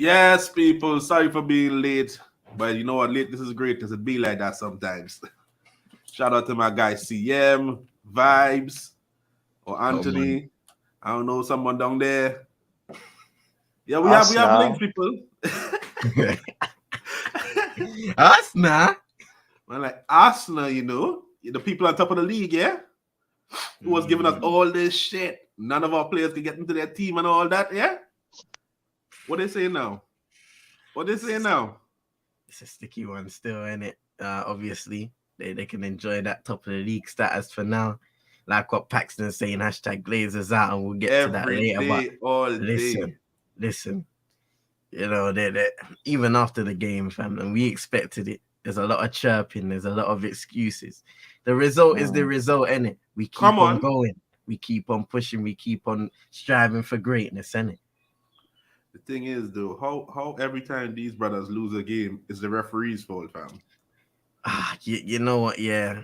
Yes, people. Sorry for being late, but you know what? Late. This is great because it be like that sometimes. Shout out to my guy CM Vibes or Oh man. Anthony. I don't know someone down there. Yeah, we have links, Assna. people. Assna. Man, like Assna, the people on top of the league, yeah, who was giving us all this shit. None of our players can get into their team and all that, yeah. What they saying now? What they saying now? It's a sticky one still, isn't it? Obviously, they can enjoy that top of the league status for now. Like what Paxton's saying, hashtag Glazers out, and we'll get to that Every later. day, But all listen, day. listen, they even after the game, fam, and we expected it. There's a lot of chirping, there's a lot of excuses. The result is the result, innit? We keep Come on on. going, we keep on pushing, we keep on striving for greatness, innit? The thing is, though, how every time these brothers lose a game, it's the referee's fault, fam. You know what? Yeah,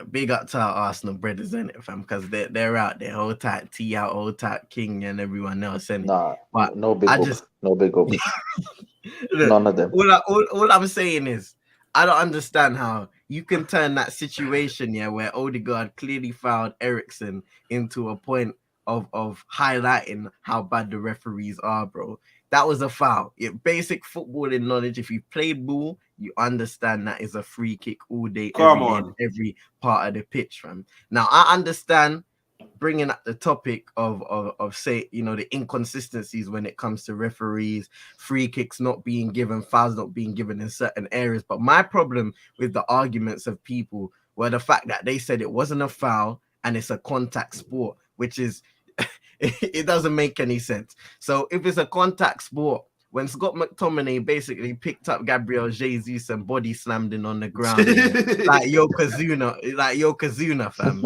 big up to our Arsenal brothers, innit, fam? Because they're out there, hold tight, T out, hold tight, King, and everyone else, innit? Nah, But no big I up. just No big up. look, None of them. all I'm saying is, I don't understand how you can turn that situation, yeah, where Odegaard clearly fouled Ericsson into a point of highlighting how bad the referees are, bro. That was a foul. Basic footballing knowledge. If you played ball, you understand that is a free kick all day, Come every day, on. every part of the pitch, fam. Now I understand bringing up the topic of say, the inconsistencies when it comes to referees, free kicks not being given, fouls not being given in certain areas. But my problem with the arguments of people were the fact that they said it wasn't a foul and it's a contact sport, which is it doesn't make any sense. So if it's a contact sport, when Scott McTominay basically picked up Gabriel Jesus and body slammed him on the ground, like Yokozuna, fam.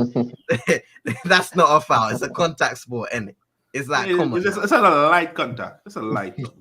That's not a foul. It's a contact sport, isn't it? It's like, come on. It's not a light contact. It's a light one.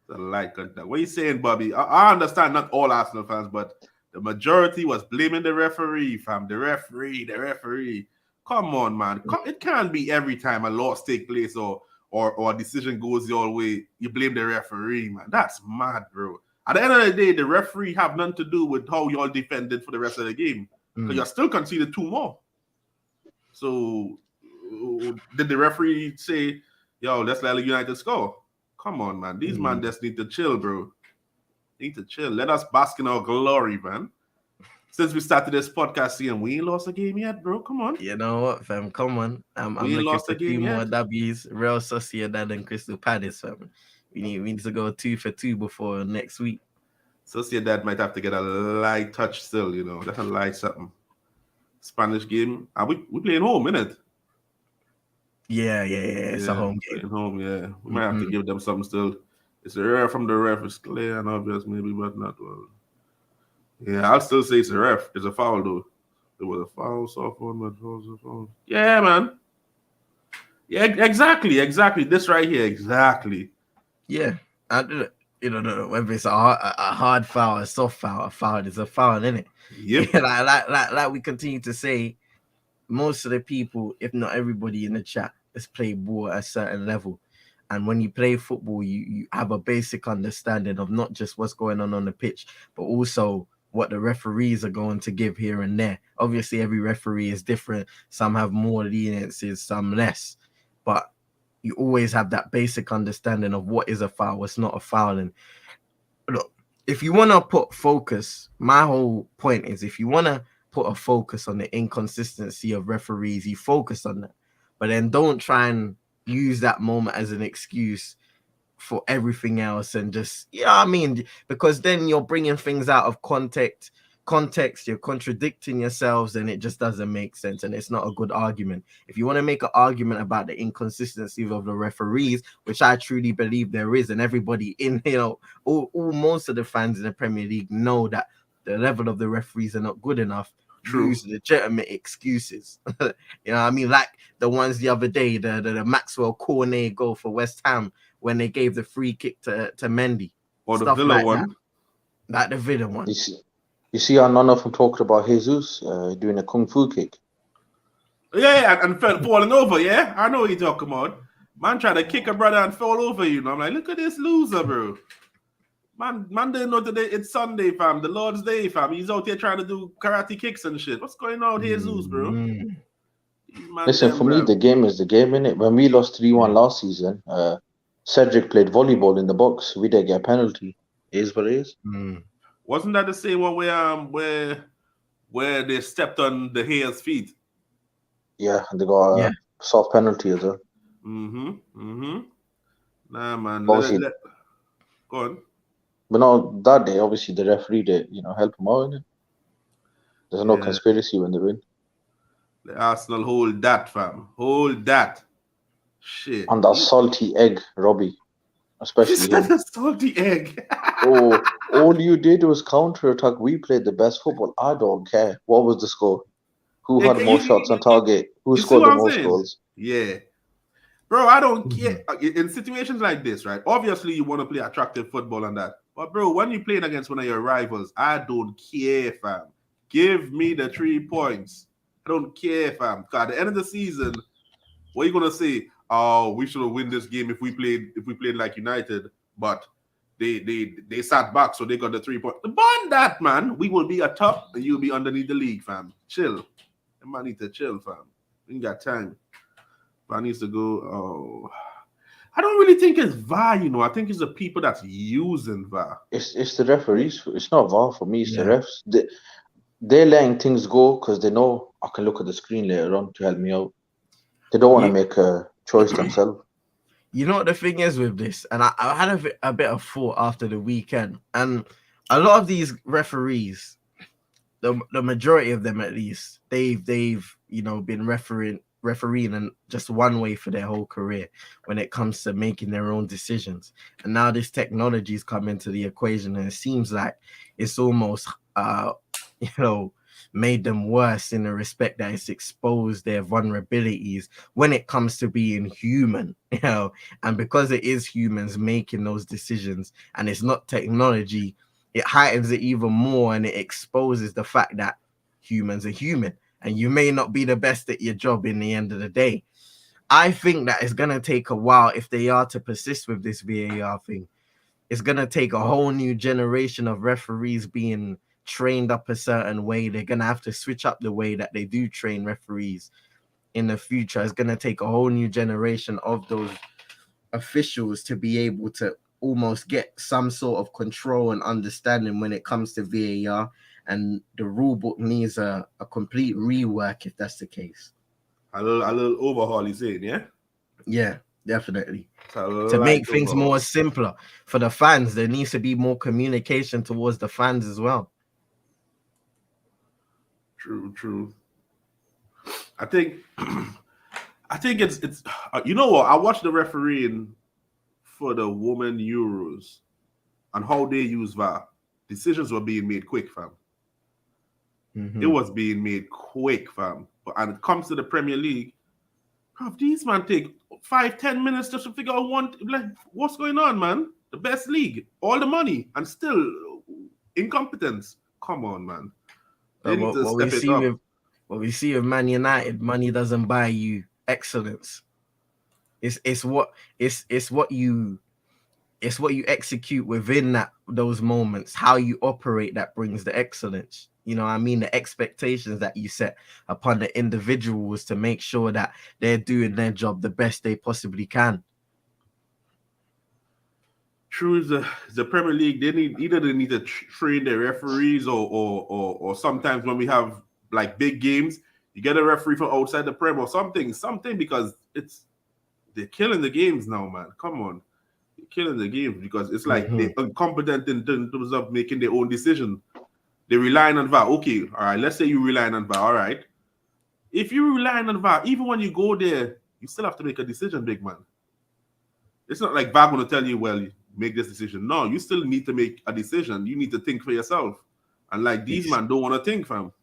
It's a light contact. What are you saying, Bobby? I understand not all Arsenal fans, but the majority was blaming the referee, fam. The referee. Come on, man. It can't be every time a loss take place or a decision goes your way, you blame the referee, man. That's mad, bro. At the end of the day, the referee have nothing to do with how y'all defended for the rest of the game. Because you're still conceded 2 more. So did the referee say, yo, let's let United score? Come on, man. These man just need to chill, bro. Need to chill. Let us bask in our glory, man. Since we started this podcast, seeing we ain't lost a game yet, bro. Come on. You know what, fam? Come on. I'm looking lost for a game 2 more yet. W's. Real Sociedad and Crystal Palace, fam. We need to go 2 for 2 before next week. Sociedad might have to get a light touch still, That's a light something. Spanish game. We playing home, innit? Yeah. It's a home game. Playing home, yeah. We might have to give them something still. It's a rare from the ref. It's clear and obvious, maybe, but not well. Yeah, I'll still say it's a ref. It's a foul, though. There was a foul, soft one, but was a foul. Yeah, man. Yeah, exactly. This right here, exactly. Yeah, I whether it's a hard foul, a soft foul, a foul is a foul, isn't it? Yep. like we continue to say, most of the people, if not everybody in the chat, has played ball at a certain level. And when you play football, you have a basic understanding of not just what's going on the pitch, but also what the referees are going to give here and there. Obviously, every referee is different. Some have more leniencies, some less. But you always have that basic understanding of what is a foul, what's not a foul. And look, if you want to put focus, my whole point is if you want to put a focus on the inconsistency of referees, you focus on that. But then don't try and use that moment as an excuse for everything else and just, because then you're bringing things out of context, you're contradicting yourselves, and it just doesn't make sense, and it's not a good argument. If you want to make an argument about the inconsistency of the referees, which I truly believe there is, and everybody in, most of the fans in the Premier League know that the level of the referees are not good enough. True. Use legitimate excuses. Like the ones the other day, the Maxwell Cornet goal for West Ham when they gave the free kick to Mendy. Or the Villa like one. Like the Villa one. You see how none of them talked about Jesus doing a kung fu kick? Yeah, and falling over, yeah? I know what you're talking about. Man tried to kick a brother and fall over, you know. I'm like, look at this loser, bro. Man didn't know today it's Sunday, fam. The Lord's Day, fam. He's out here trying to do karate kicks and shit. What's going on here, Jesus, bro? Mm. Listen, for me, the game is the game, innit? When we lost 3-1 last season, Cedric played volleyball in the box. We didn't get a penalty. It is what it is. Wasn't that the same one where they stepped on the Hayes' feet? Yeah, and they got a soft penalty as well. Nah, man. Go on. But no, that day, obviously, the referee did, help him out, innit? There's no conspiracy when they win. The Arsenal hold that, fam. Hold that. Shit. And that salty egg, Robbie. Especially him. A salty egg. Oh, all you did was counter-attack. We played the best football. I don't care. What was the score? Who had more shots on target? Who scored the most goals? Yeah. Bro, I don't care. In situations like this, right? Obviously, you want to play attractive football and that. But, bro, when you're playing against one of your rivals, I don't care, fam. Give me the 3 points. I don't care, fam. Because at the end of the season, what are you going to say? Oh, we should have won this game if we played like United. But they sat back, so they got the 3 points. Bond that, man. We will be atop and you'll be underneath the league, fam. Chill. The man need to chill, fam. We ain't got time. Man needs to go. Oh, I don't really think it's VAR, I think it's the people that's using VAR. It's the referees. It's not VAR for me. It's the refs. They're letting things go because they know I can look at the screen later on to help me out. They don't want to make a choice themselves. You know what the thing is with this, and I had a bit of thought after the weekend, and a lot of these referees, the majority of them at least, they've been refereeing in just one way for their whole career when it comes to making their own decisions. And now this technology's come into the equation, and it seems like it's almost made them worse in the respect that it's exposed their vulnerabilities when it comes to being human, and because it is humans making those decisions and it's not technology, it heightens it even more, and it exposes the fact that humans are human and you may not be the best at your job in the end of the day. I think that it's going to take a while if they are to persist with this VAR thing. It's going to take a whole new generation of referees being trained up a certain way. They're going to have to switch up the way that they do train referees in the future. It's going to take a whole new generation of those officials to be able to almost get some sort of control and understanding when it comes to VAR, and the rule book needs a complete rework if that's the case. A little overhaul, he's saying, yeah? Yeah, definitely. To make things more simpler for the fans, there needs to be more communication towards the fans as well. True. I think it's you know what? I watched the refereeing for the Women Euros and how they use VAR. Decisions were being made quick, fam. It was being made quick, fam. But when it comes to the Premier League, bro, these man take 5-10 minutes just to figure out what's going on, man. The best league, all the money, and still incompetence. Come on, man. What we see with Man United, money doesn't buy you excellence. It's what you execute within those moments, how you operate, that brings the excellence. You know what I mean? The expectations that you set upon the individuals to make sure that they're doing their job the best they possibly can. True, the Premier League, they need to train their referees or sometimes when we have like big games, you get a referee from outside the Prem or something because they're killing the games now, man. Come on. They're killing the games because it's like they're incompetent in terms of making their own decision. They're relying on VAR. Okay, all right, let's say you're relying on VAR, all right. If you're relying on VAR, even when you go there, you still have to make a decision, big man. It's not like VAR going to tell you, well, make this decision. No, you still need to make a decision. You need to think for yourself. And like these man don't want to think, fam.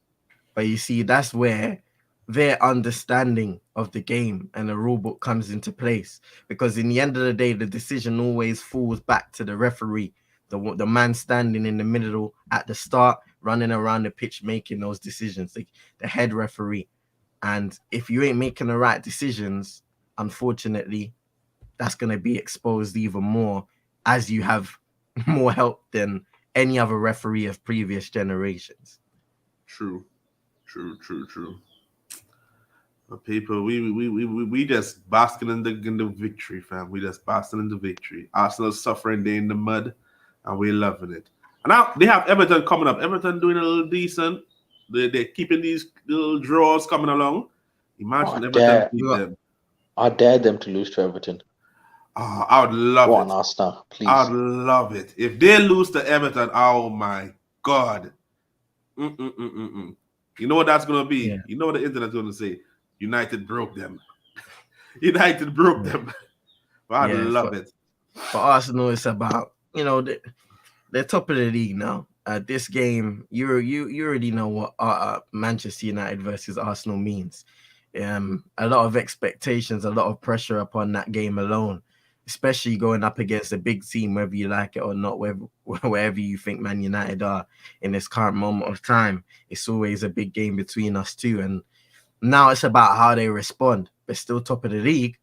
But you see, that's where their understanding of the game and the rule book comes into place. Because in the end of the day, the decision always falls back to the referee, the man standing in the middle at the start, running around the pitch, making those decisions, the head referee. And if you ain't making the right decisions, unfortunately, that's going to be exposed even more as you have more help than any other referee of previous generations. True. People, we just basking in the victory, fam. We just basking in the victory. Arsenal suffering, they in the mud, and we're loving it. And now they have Everton coming up. Everton doing a little decent. They're keeping these little draws coming along. Imagine Everton beat them. I dare them to lose to Everton. Oh, I would love Go it. on, Assna, please. I'd love it. If they lose to Everton, oh my God. You know what that's going to be? Yeah. You know what the internet's going to say? United broke them. United broke them. But I love it. For Arsenal, it's about, they're top of the league now. This game, you already know what Manchester United versus Arsenal means. A lot of expectations, a lot of pressure upon that game alone, especially going up against a big team, whether you like it or not, wherever you think Man United are in this current moment of time. It's always a big game between us two. And now it's about how they respond. They're still top of the league.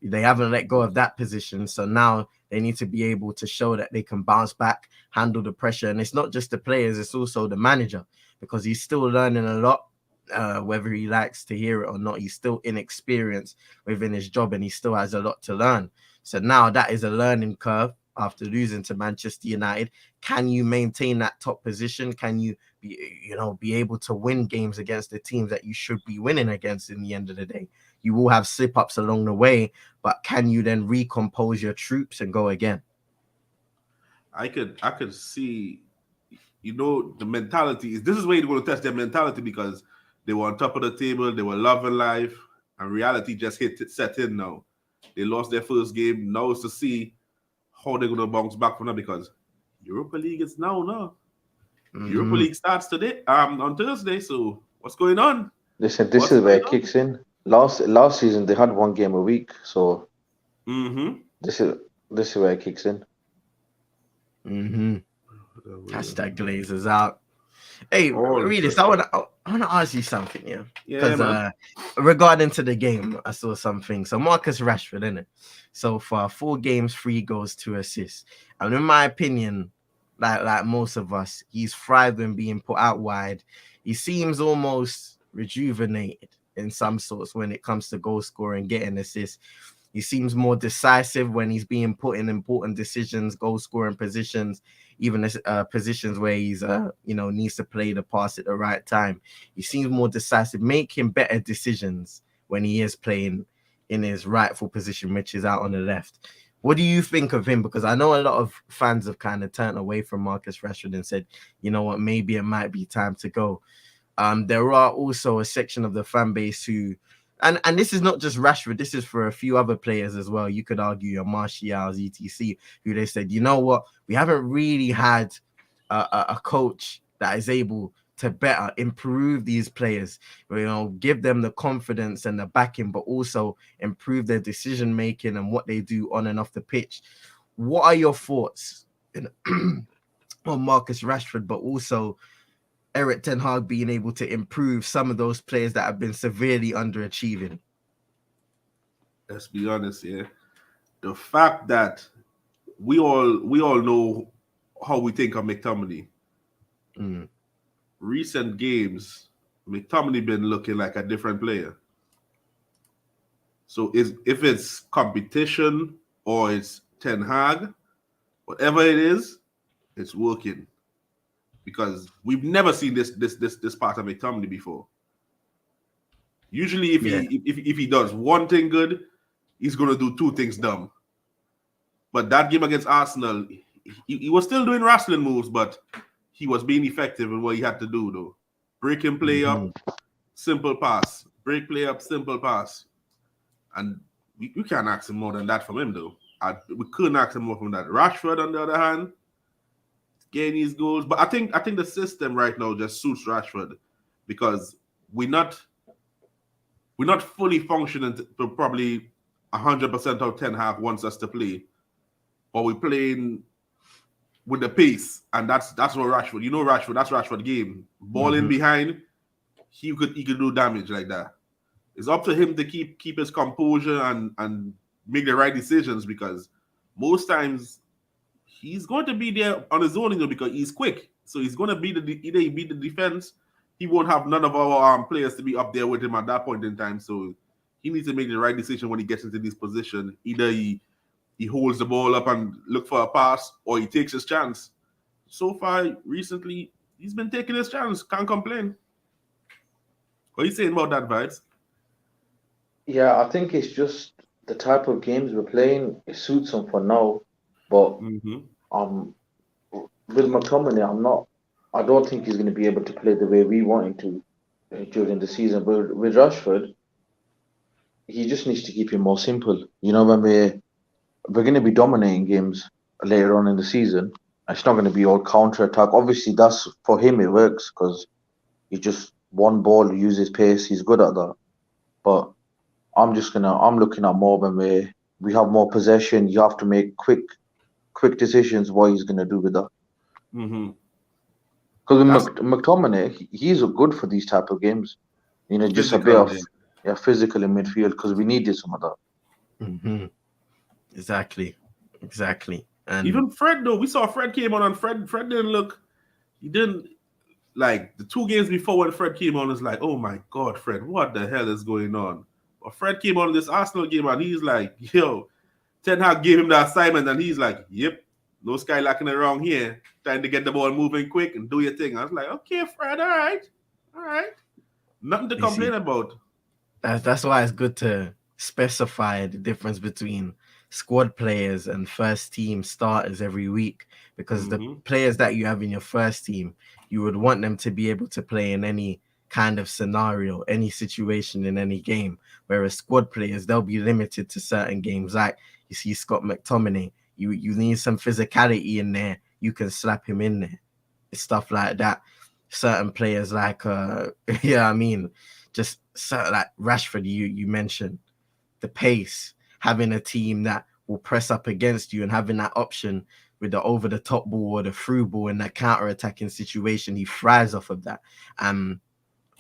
They haven't let go of that position. So now they need to be able to show that they can bounce back, handle the pressure. And it's not just the players, it's also the manager, because he's still learning a lot. Whether he likes to hear it or not, he's still inexperienced within his job and he still has a lot to learn. So now that is a learning curve after losing to Manchester United. Can you maintain that top position? Can you be able to win games against the teams that you should be winning against in the end of the day? You will have slip-ups along the way, but can you then recompose your troops and go again? I could see, the mentality. This is where you're going to test their mentality, because they were on top of the table, they were loving life, and reality just set in now. They lost their first game. Now it's to see how they're going to bounce back from that, because Europa League is now. Mm-hmm. Europa League starts today, on Thursday. So what's going on? Listen, this is where it kicks in. Last season they had one game a week, so this is where it kicks in. Hashtag Glazers out. Hey, Regis, I want to ask you something, because regarding to the game, I saw something. So Marcus Rashford, innit? So far, 4 games, 3 goals, 2 assists. And in my opinion, like most of us, he's thrived when being put out wide. He seems almost rejuvenated in some sorts when it comes to goal scoring, getting assists. He seems more decisive when he's being put in important decisions, goal scoring positions, even positions where he's needs to play the pass at the right time. He seems more decisive, making better decisions when he is playing in his rightful position, which is out on the left. What do you think of him? Because I know a lot of fans have kind of turned away from Marcus Rashford and said, you know what, maybe it might be time to go. There are also a section of the fan base who, and this is not just Rashford, this is for a few other players as well. You could argue your Martials, etc., who they said, you know what, we haven't really had a coach that is able to better improve these players, give them the confidence and the backing, but also improve their decision making and what they do on and off the pitch. What are your thoughts on Marcus Rashford, but also Erik ten Hag being able to improve some of those players that have been severely underachieving? Let's be honest here. The fact that we all know how we think of McTominay. Recent games, McTominay been looking like a different player. So if it's competition or it's Ten Hag, whatever it is, it's working. Because we've never seen this part of McTominay before. Usually, if he does one thing good, he's gonna do 2 things dumb. But that game against Arsenal, he was still doing wrestling moves, but he was being effective in what he had to do, though. Break and play up, simple pass. Break play up, simple pass. And we can't ask him more than that from him, though. We couldn't ask him more from that. Rashford, on the other hand, getting these goals. But I think the system right now just suits Rashford, because we're not fully functioning to probably 100% how Ten Hag wants us to play. But we're playing with the pace, and that's what Rashford. Rashford. That's Rashford game. Ball in behind, he could do damage like that. It's up to him to keep his composure and make the right decisions, because most times he's going to be there on his own, because he's quick. So he's going to be either he beat the defense. He won't have none of our players to be up there with him at that point in time. So he needs to make the right decision when he gets into this position. Either he holds the ball up and look for a pass, or he takes his chance. So far, recently, he's been taking his chance. Can't complain. What are you saying about that, Vibes? Yeah, I think it's just the type of games we're playing. It suits him for now, but with McTominay, I don't think he's going to be able to play the way we want him to during the season. But with Rashford, he just needs to keep it more simple. You know, when we're going to be dominating games later on in the season, it's not going to be all counter attack. Obviously, that's for him. It works because he just one ball, uses pace. He's good at that. But I'm looking at more when we have more possession. You have to make quick decisions. What he's going to do with that. Because McTominay, he's good for these type of games. You know, just a bit of physical in midfield, because we needed some of that. Exactly. And even Fred, though, we saw Fred came on, and Fred didn't look. He didn't, like, the 2 games before when Fred came on, it's like, oh my God, Fred, what the hell is going on? But Fred came on in this Arsenal game, and he's like, yo, Ten Hag gave him the assignment, and he's like, yep, no skylacking around here, trying to get the ball moving quick and do your thing. I was like, okay, Fred, all right. Nothing to complain about. That's why it's good to specify the difference between squad players and first team starters every week, because the players that you have in your first team, you would want them to be able to play in any kind of scenario, any situation in any game, whereas squad players, they'll be limited to certain games. Like you see Scott McTominay, you need some physicality in there, you can slap him in there, stuff like that. Certain players like just certain, like Rashford, you mentioned the pace, having a team that will press up against you and having that option with the over the top ball or the through ball in that counter attacking situation, he thrives off of that.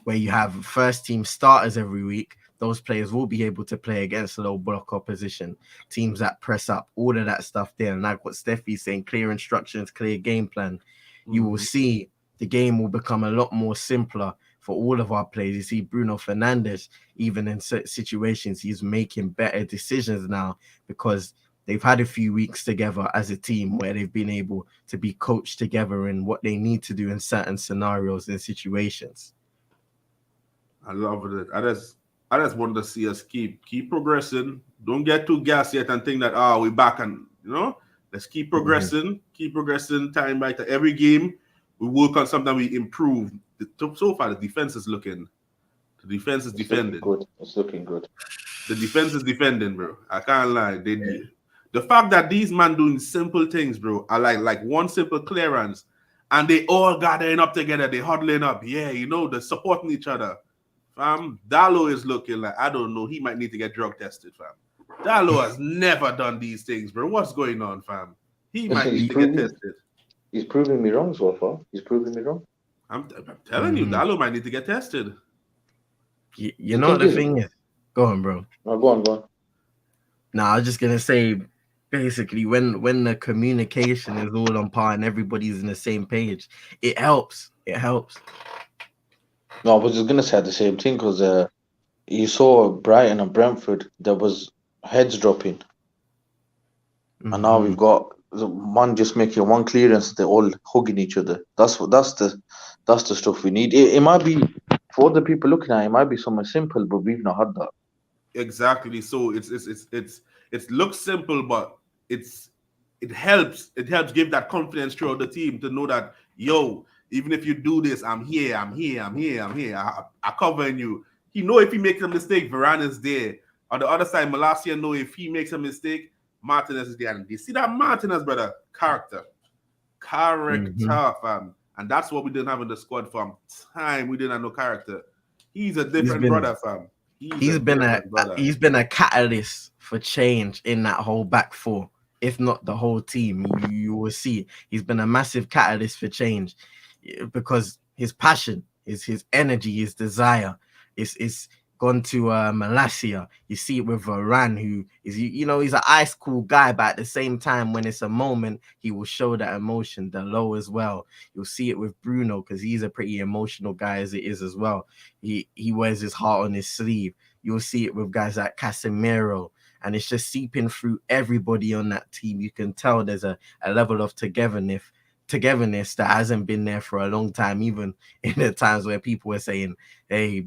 Where you have first team starters every week, those players will be able to play against a low block opposition, teams that press up, all of that stuff there. And like what Steffi's saying, clear instructions, clear game plan. You will see the game will become a lot more simpler for all of our players. You see Bruno Fernandes, even in certain situations, he's making better decisions now because they've had a few weeks together as a team where they've been able to be coached together in what they need to do in certain scenarios and situations. I love it. I just want to see us keep progressing. Don't get too gassed yet and think that we're back, and let's keep progressing, time by time. Every game we work on something, we improve. So far, the defense is defending. It's looking good. The defense is defending, bro. I can't lie. The fact that these men doing simple things, bro, are like one simple clearance, and they all gathering up together, they huddling up. Yeah, they're supporting each other. Fam, Dallo is looking like, I don't know, he might need to get drug tested, fam. Dallo has never done these things, bro. What's going on, fam? He might need to get tested. He's proving me wrong so far. He's proving me wrong. I'm telling you, Dallo might need to get tested. You know what the thing is? Go on, bro. No, go on. No, I was just going to say, basically, when the communication is all on par and everybody's in the same page, it helps. No, I was just going to say the same thing, because you saw Brighton and Brentford, there was heads dropping. And now we've got the man just making one clearance, they're all hugging each other. That's the stuff we need. It might be, for the people looking at it, might be something simple, but we've not had that. Exactly. So it looks simple, but it helps give that confidence throughout the team to know that, even if you do this, I'm here. I'm covering you. He know if he makes a mistake, Varane is there. On the other side, Malacia know if he makes a mistake, Martinez is there. And you see that Martinez, brother, character, fam. And that's what we didn't have in the squad from time. We didn't have no character. He's a different brother, fam. He's been a catalyst for change in that whole back four, if not the whole team. You will see he's been a massive catalyst for change, because his passion, his energy, his desire is gone to Malasia. You see it with Varane, who is, he's an ice cool guy, but at the same time, when it's a moment, he will show that emotion. Low as well. You'll see it with Bruno because he's a pretty emotional guy as it is as well. He wears his heart on his sleeve. You'll see it with guys like Casemiro, and it's just seeping through everybody on that team. You can tell there's a level of togetherness that hasn't been there for a long time, even in the times where people were saying, hey,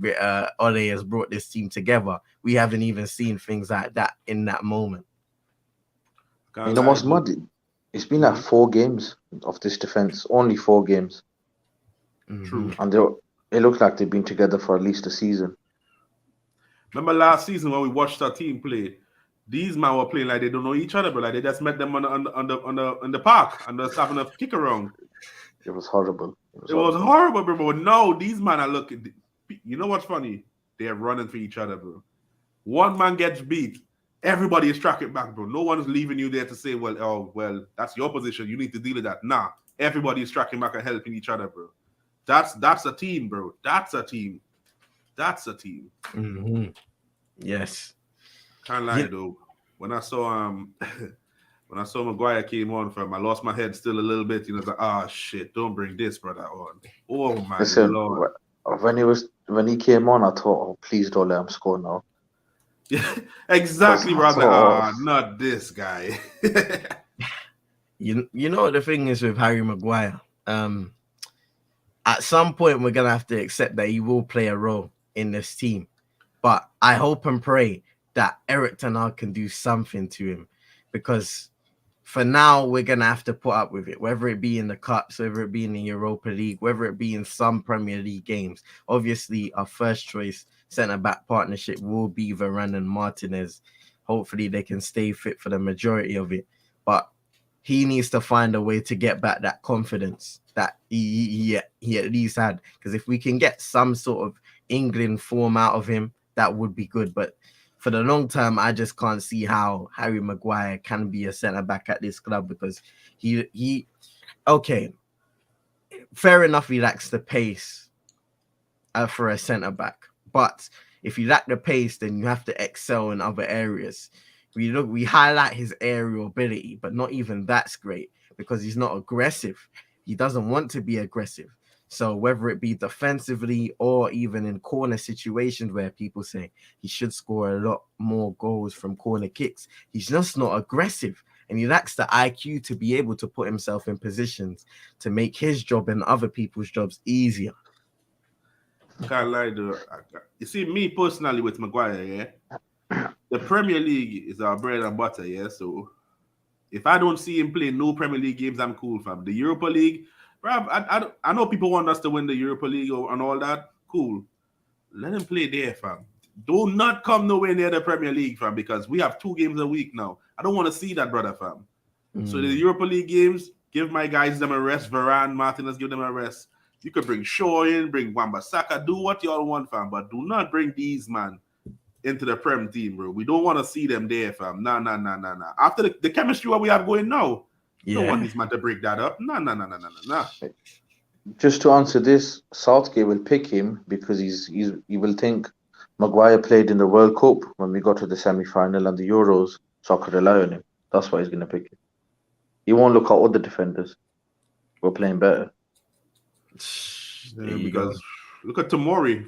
Ole has brought this team together. We haven't even seen things like that in that moment. You know what's mad? It's been like 4 games of this defense, only 4 games. True. And it looks like they've been together for at least a season. Remember last season when we watched our team play? These men were playing like they don't know each other, but like they just met them on the park and just having a kick around. It was horrible. It was horrible, bro. But no, these men are looking. You know what's funny? They're running for each other, bro. One man gets beat, everybody is tracking back, bro. No one is leaving you there to say, well, that's your position. You need to deal with that. Nah, everybody is tracking back and helping each other, bro. That's a team, bro. That's a team. Mm-hmm. Yes. Can't lie though. When I saw Maguire came on from, I lost my head still a little bit. It's like, shit, don't bring this brother on. Oh my Lord. When he came on, I thought, please don't let him score now. Yeah, exactly, brother. Not this guy. You know the thing is with Harry Maguire. At some point we're gonna have to accept that he will play a role in this team. But I hope and pray that Eric Ten Hag can do something to him, because for now we're gonna have to put up with it, whether it be in the cups, whether it be in the Europa League, whether it be in some Premier League games. Obviously, our first choice centre-back partnership will be Varane and Martinez. Hopefully, they can stay fit for the majority of it, but he needs to find a way to get back that confidence that he at least had. Because if we can get some sort of England form out of him, that would be good. But for the long term, I just can't see how Harry Maguire can be a centre-back at this club, because he okay, fair enough, he lacks the pace for a centre-back. But if you lack the pace, then you have to excel in other areas. We highlight his aerial ability, but not even that's great, because he's not aggressive. He doesn't want to be aggressive. So whether it be defensively or even in corner situations where people say he should score a lot more goals from corner kicks, he's just not aggressive, and he lacks the IQ to be able to put himself in positions to make his job and other people's jobs easier. Can't lie, though. You see, me personally with Maguire, yeah, the Premier League is our bread and butter, yeah. So if I don't see him play no Premier League games, I'm cool, fam. The Europa League, bro, I know people want us to win the Europa League and all that. Cool. Let him play there, fam. Do not come nowhere near the Premier League, fam, because we have 2 games a week now. I don't want to see that, brother, fam. So the Europa League games, give my guys them a rest. Varane, Martinez, give them a rest. You could bring Shaw in, bring Wan-Bissaka, do what y'all want, fam, but do not bring these, man, into the Prem team, bro. We don't want to see them there, fam. Nah. After the chemistry what we have going now, you don't want these man to break that up. Nah. Just to answer this, Southgate will pick him because he will think Maguire played in the World Cup when we got to the semi-final and the Euros, so I could rely on him. That's why he's going to pick him. He won't look at other defenders. We're playing better. Because look at Tomori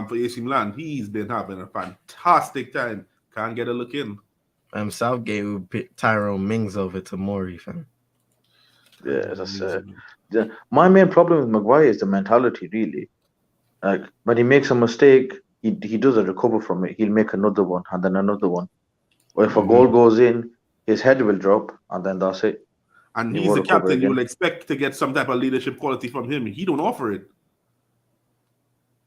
for AC Milan. He's been having a fantastic time. Can't get a look in. Southgate would pick Tyrone Mings over Tomori, fam. Yeah, that's my main problem with Maguire is the mentality, really. Like, when he makes a mistake, he doesn't recover from it. He'll make another one and then another one. Or if a goal goes in, his head will drop and then that's it. And he's the captain. You will expect to get some type of leadership quality from him. He don't offer it.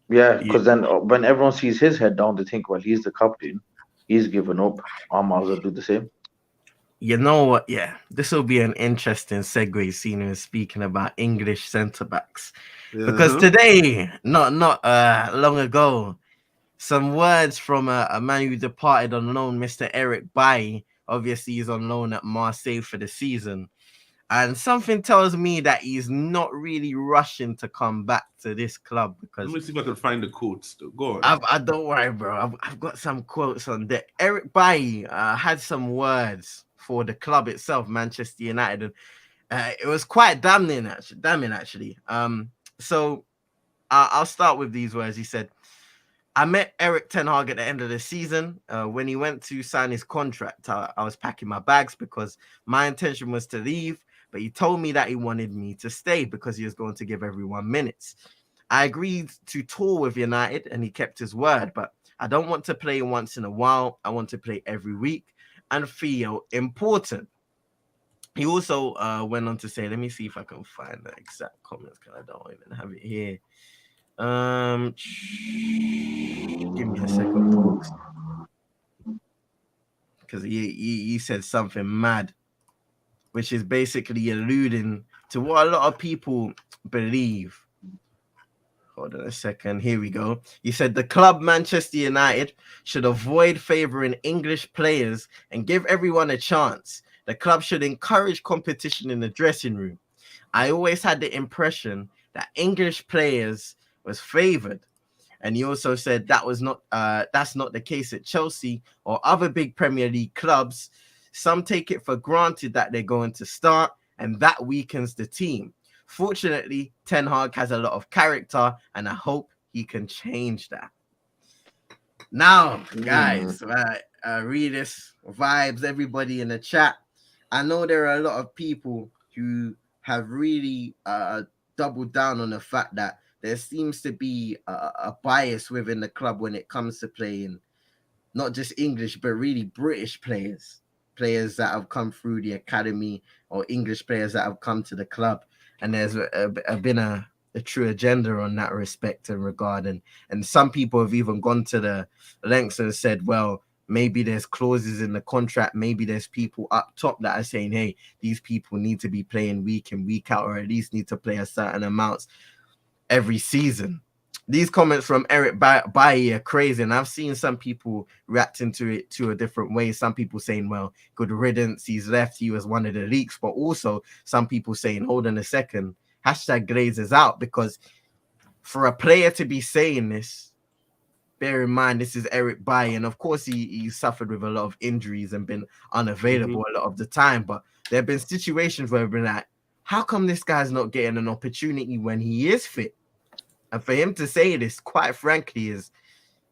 Yeah, because then when everyone sees his head down, they think, well, he's the captain. He's given up. I might as well do the same. You know what? Yeah, this will be an interesting segue, seeing him speaking about English centre-backs. Because today, not long ago, some words from a man who departed on loan, Mr. Eric Bailly. Obviously, he's on loan at Marseille for the season. And something tells me that he's not really rushing to come back to this club because Let me see if I can find the quotes. Go on. I don't worry, bro. I've got some quotes on there. Eric Bailly had some words for the club itself, Manchester United, and it was quite damning actually. So I'll start with these words. He said, "I met Eric Ten Hag at the end of the season. When he went to sign his contract, I was packing my bags because my intention was to leave, but he told me that he wanted me to stay because he was going to give everyone minutes. I agreed to tour with United and he kept his word, but I don't want to play once in a while. I want to play every week and feel important." He also went on to say, let me see if I can find the exact comments because I don't even have it here. Give me a second, folks, because he said something mad, which is basically alluding to what a lot of people believe. Hold on a second. Here we go. He said the club Manchester United should avoid favouring English players and give everyone a chance. The club should encourage competition in the dressing room. I always had the impression that English players was favoured. And he also said that's not the case at Chelsea or other big Premier League clubs. Some take it for granted that they're going to start, and that weakens the team. Fortunately, Ten Hag has a lot of character, and I hope he can change that. Now, guys, readers, vibes, everybody in the chat. I know there are a lot of people who have really doubled down on the fact that there seems to be a bias within the club when it comes to playing not just English, but really British players that have come through the academy or English players that have come to the club. And there's been a true agenda on that respect and regard. And some people have even gone to the lengths and said, well, maybe there's clauses in the contract. Maybe there's people up top that are saying, hey, these people need to be playing week in, week out, or at least need to play a certain amounts every season. These comments from Eric Bailly are crazy, and I've seen some people reacting to it to a different way. Some people saying, well, good riddance, he's left, he was one of the leaks, but also some people saying, hold on a second, hashtag Glazers out, because for a player to be saying this, bear in mind, this is Eric Bailly, and of course he suffered with a lot of injuries and been unavailable a lot of the time, but there have been situations where I've been like, how come this guy's not getting an opportunity when he is fit? And for him to say this, quite frankly, is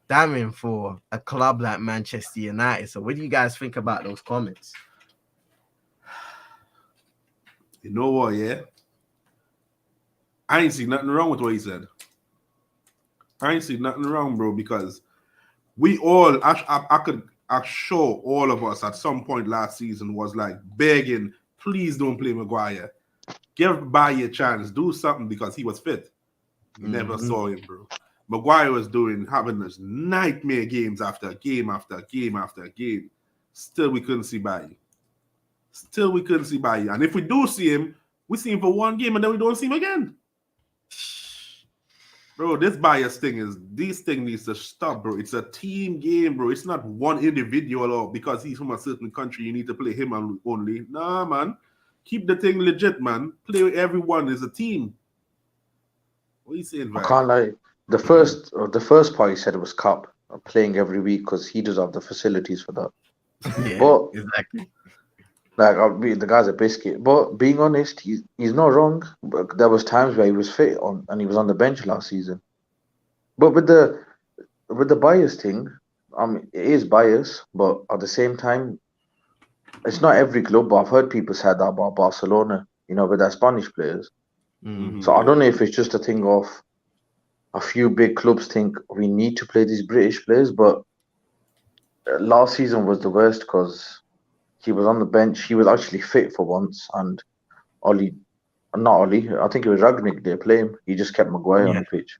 damning for a club like Manchester United. So what do you guys think about those comments? You know what, yeah? I ain't see nothing wrong with what he said. I ain't see nothing wrong, bro, because we all, I could assure all of us at some point last season was like begging, please don't play Maguire. Give Bailly a chance, do something, because he was fit. You never saw him, bro. Maguire was having this nightmare games after game after game after game. Still, we couldn't see Bailly. And if we do see him, we see him for one game and then we don't see him again. Bro, this bias thing this thing needs to stop, bro. It's a team game, bro. It's not one individual or because he's from a certain country, you need to play him only. Nah, man. Keep the thing legit, man. Play with everyone as a team. What are you saying, I can't lie. The first part he said it was Cup playing every week because he does have the facilities for that. Yeah, but exactly. Like the guy's a biscuit. But being honest, he's not wrong. But there was times where he was fit and he was on the bench last season. But with the bias thing, it is bias, but at the same time, it's not every club. But I've heard people say that about Barcelona, with their Spanish players. So I don't know if it's just a thing of a few big clubs think we need to play these British players, but last season was the worst because he was on the bench. He was actually fit for once, and I think it was Ragnick they play him. He just kept Maguire on the pitch,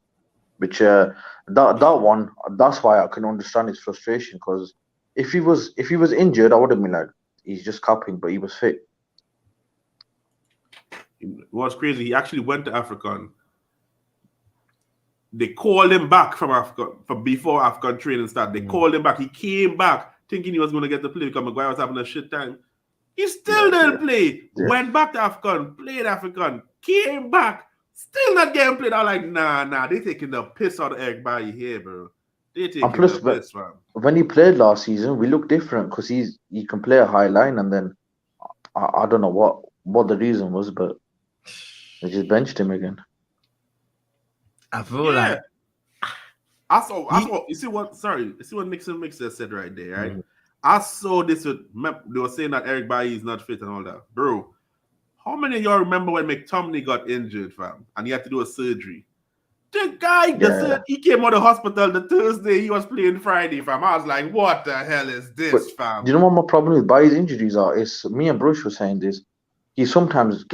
which that one. That's why I can understand his frustration, because if he was injured, I would have been like, he's just capping, but he was fit. It was crazy. He actually went to Africa. They called him back from Africa from before African training started. They called him back. He came back thinking he was going to get the play because Maguire was having a shit time. He still didn't yeah. play. Yeah. Went back to African, played African, came back, still not getting played. I'm like, nah, they taking the piss out of Eric Bailly here, bro. They And taking plus, the piss, fam. when he played last season, we looked different because he can play a high line, and then I don't know what the reason was, but they just benched him again. I feel Yeah. like I saw. You see what? Sorry, you see what Nixon Mixer said right there, right? Mhm. I saw this with. They were saying that Eric Bailly is not fit and all that, bro. How many of y'all remember when McTominay got injured, fam, and he had to do a surgery? The guy, Yeah. he came out of the hospital the Thursday. He was playing Friday, fam. I was like, what the hell is But this, fam? you know what my problem with Bailly's injuries are? Is me and Bruce were saying this. He sometimes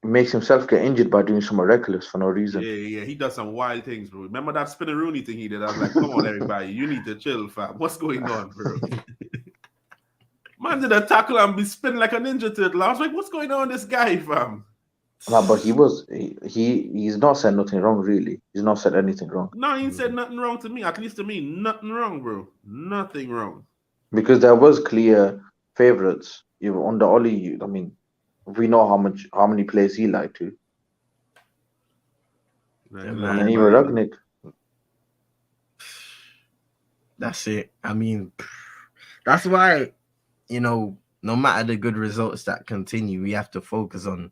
makes himself get injured by doing something reckless for no reason. Yeah. He does some wild things, bro. Remember that spinning Rooney thing he did? I was like, come on, everybody. You need to chill, fam. What's going on, bro? Man did a tackle and be spinning like a ninja turtle. I was like, what's going on with this guy, fam? No, but he's not said nothing wrong, really. He's not said anything wrong. No, he said nothing wrong to me. At least to me, nothing wrong, bro. Nothing wrong. Because there was clear favourites. You under Oli, I mean, we know how many players he liked to. Like, Yeah, And man. then even Ragnick. That's it. I mean, that's why, no matter the good results that continue, we have to focus on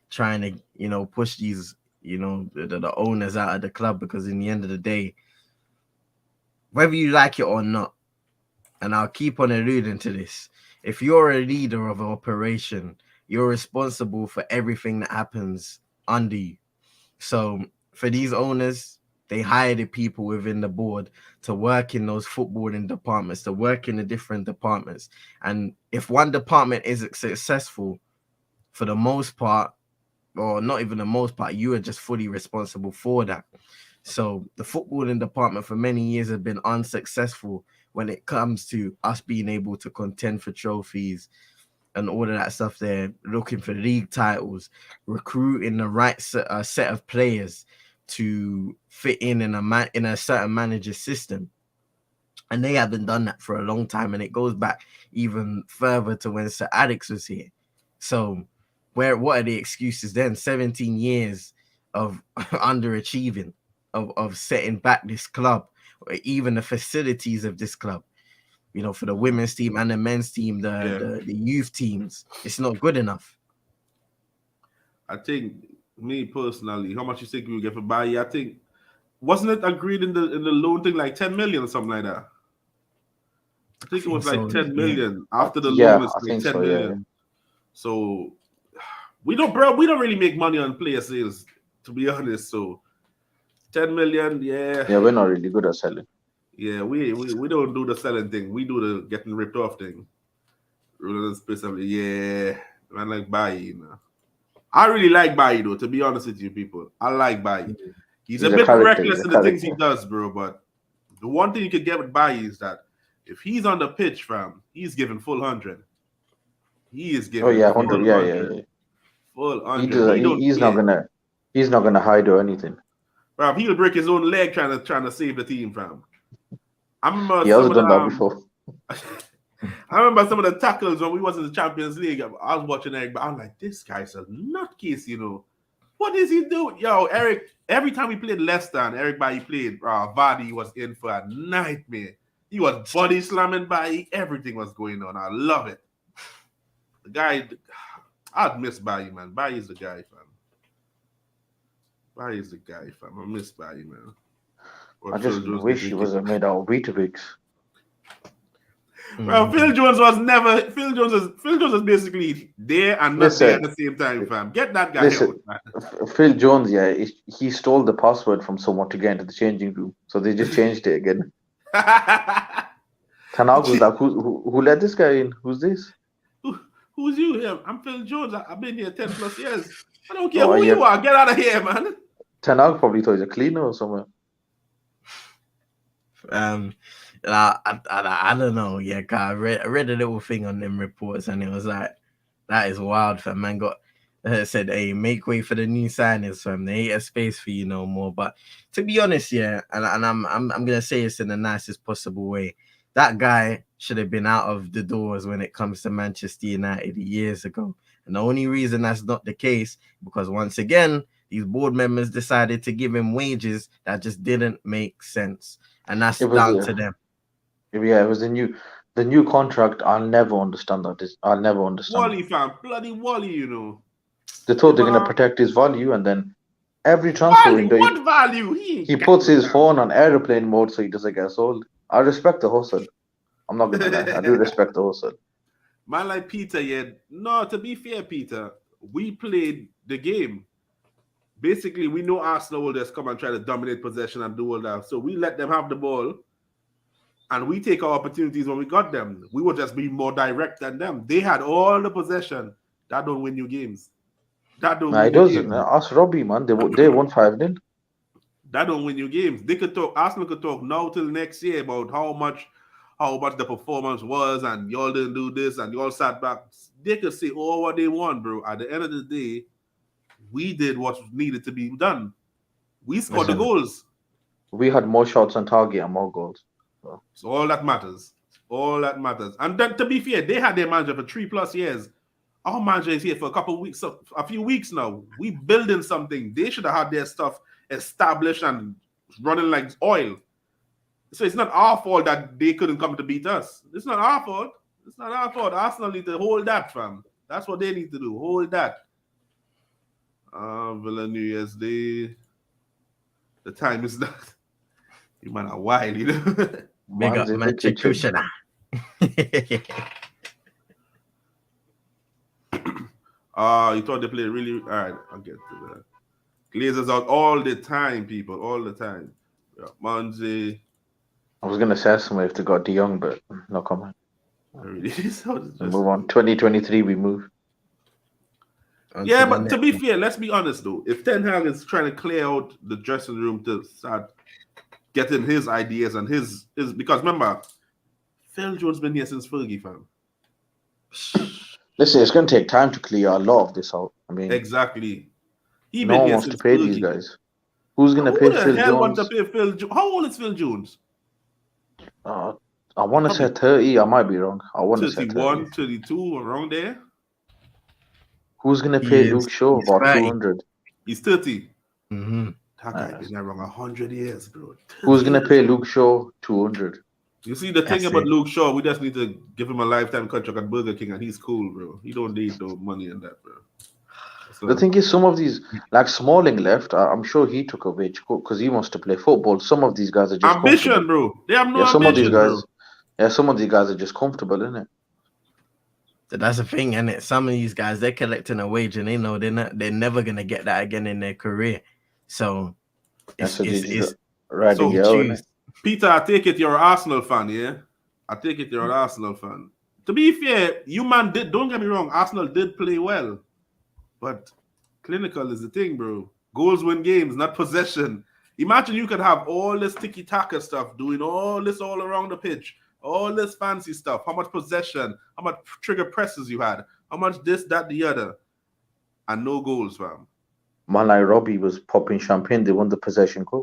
trying to, push these, the owners out of the club, because in the end of the day, whether you like it or not, and I'll keep on alluding to this, if you're a leader of an operation, you're responsible for everything that happens under you. So for these owners, they hire the people within the board to work in those footballing departments, to work in the different departments. And if one department isn't successful, for the most part, or not even the most part, you are just fully responsible for that. So the footballing department for many years has been unsuccessful when it comes to us being able to contend for trophies and all of that stuff. They're looking for league titles, recruiting the right set of players to fit in a certain manager system. And they haven't done that for a long time. And it goes back even further to when Sir Alex was here. So what are the excuses then? 17 years of underachieving, of setting back this club, or even the facilities of this club. For the women's team and the men's team, the youth teams, it's not good enough. I think, me personally, how much you think we will get for Bailly? I think, wasn't it agreed in the loan thing like 10 million or something like that? I think it was like 10 million. After the loan, it's like 10 million. Yeah. So we don't really make money on player sales, to be honest. So 10 million, yeah. Yeah, we're not really good at selling. Yeah, we don't do the selling thing. We do the getting ripped off thing. Yeah, man, like Bailly, I really like Bailly, though, to be honest with you, people. I like Bailly. He's a bit reckless in the things he does, bro. But the one thing you could get with Bailly is that if he's on the pitch, fam, he's giving full 100. He is giving 100. Yeah. Full 100. He's not gonna hide or anything. Bro, he'll break his own leg trying to save the team, fam. I remember he hasn't done that before. I remember some of the tackles when we was in the Champions League. I was watching Eric, but I'm like, this guy's a nutcase, What is he doing? Yo, Eric, every time we played Leicester and Eric Bailly played, Vardy was in for a nightmare. He was body slamming Bailly. Everything was going on. I love it. The guy, I'd miss Bailly, man. Bailly's the guy, fam. Bailly's the guy, fam. I miss Bailly, man. I just wish he was made out of Weetabix. Well, Phil Jones was basically there and not there at the same time, fam. Get that guy out, man. Phil Jones, he stole the password from someone to get into the changing room, so they just changed it again. Tanag was like, who let this guy in? Who's this? Who's you? Yeah, I'm Phil Jones. I've been here 10 plus years. I don't care who you are. Get out of here, man. Tanag probably thought he's a cleaner or somewhere. I don't know. Yeah, I read a little thing on them reports, and it was like, that is wild, fam. Man got said, hey, make way for the new signings, fam. They ain't a space for you no more. But to be honest, yeah, and I'm gonna say this in the nicest possible way. That guy should have been out of the doors when it comes to Manchester United years ago. And the only reason that's not the case, because once again, these board members decided to give him wages that just didn't make sense. And that's It was down to them. yeah, it was the new contract. I'll never understand that. I'll never understand. Wally, fam. Bloody Wally, you know. They thought they're gonna Man, protect his value, and then every transfer value? window What value? he puts his phone on airplane mode so he doesn't get sold. I respect the hustle. I'm not gonna lie. I do respect the hustle. Man like Peter, yeah. No, to be fair, Peter, we played the game. Basically, we know Arsenal will just come and try to dominate possession and do all that. So we let them have the ball and we take our opportunities when we got them. We would just be more direct than them. They had all the possession. That don't win you games. That don't Nah, win it you doesn't. games. Ask Robbie, man. They won 5-0. That don't win you games. They could talk. Arsenal could talk now till next year about how much the performance was, and y'all didn't do this, and y'all sat back. They could say all what they want, bro. At the end of the day, we did what needed to be done. We scored the goals. We had more shots on target and more goals. So all that matters. All that matters. And then, to be fair, they had their manager for 3+ years. Our manager is here for a few weeks now. We building something. They should have had their stuff established and running like oil. So it's not our fault that they couldn't come to beat us. It's not our fault. It's not our fault. Arsenal need to hold that, fam. That's what they need to do. Hold that. Villa New Year's Day. The time is not. You man are wild, you know. Big up Manchester Kushner. You thought they played really. All right, I'll get to that. Glazers out all the time, people, all the time. Yeah, Monzi. I was gonna say somewhere if they got De Jong, but no comment. Really? Move on. 2023, we move. Yeah, but to be fair, let's be honest though. If Ten Hag is trying to clear out the dressing room to start getting his ideas and his because remember, Phil Jones been here since Fergie, fam. Listen, it's gonna take time to clear a lot of this out. I mean, exactly. No one wants to pay these guys. Who's gonna pay Phil Jones? Want to pay Phil How old is Phil Jones? I want to say 30. I might be wrong. I want to say 31, 32, around there. Who's gonna pay Luke Shaw about 200? He's 30. Mm-hmm. That guy been around 100 years, bro. Who's gonna pay Luke Shaw 200? You see, the thing about Luke Shaw, we just need to give him a lifetime contract at Burger King, and he's cool, bro. He don't need no money in that, bro. So, the thing is, some of these, like Smalling left, I'm sure he took a wage cut because he wants to play football. Some of these guys are just ambition, bro. They have no some ambition, of these guys, bro. Some of these guys are just comfortable, innit? That's the thing, isn't it? Some of these guys, they're collecting a wage, and they know they're never gonna get that again in their career. So it's riding so Peter, I take it you're an Arsenal fan, yeah? I take it you're an Arsenal fan. To be fair, you man don't get me wrong, Arsenal did play well. But clinical is the thing, bro. Goals win games, not possession. Imagine you could have all this tiki-taka stuff, doing all this all around the pitch, all this fancy stuff, how much possession, how much trigger presses you had, how much this, that, the other, and no goals, fam. Man like Robbie was popping champagne. They won the possession cup.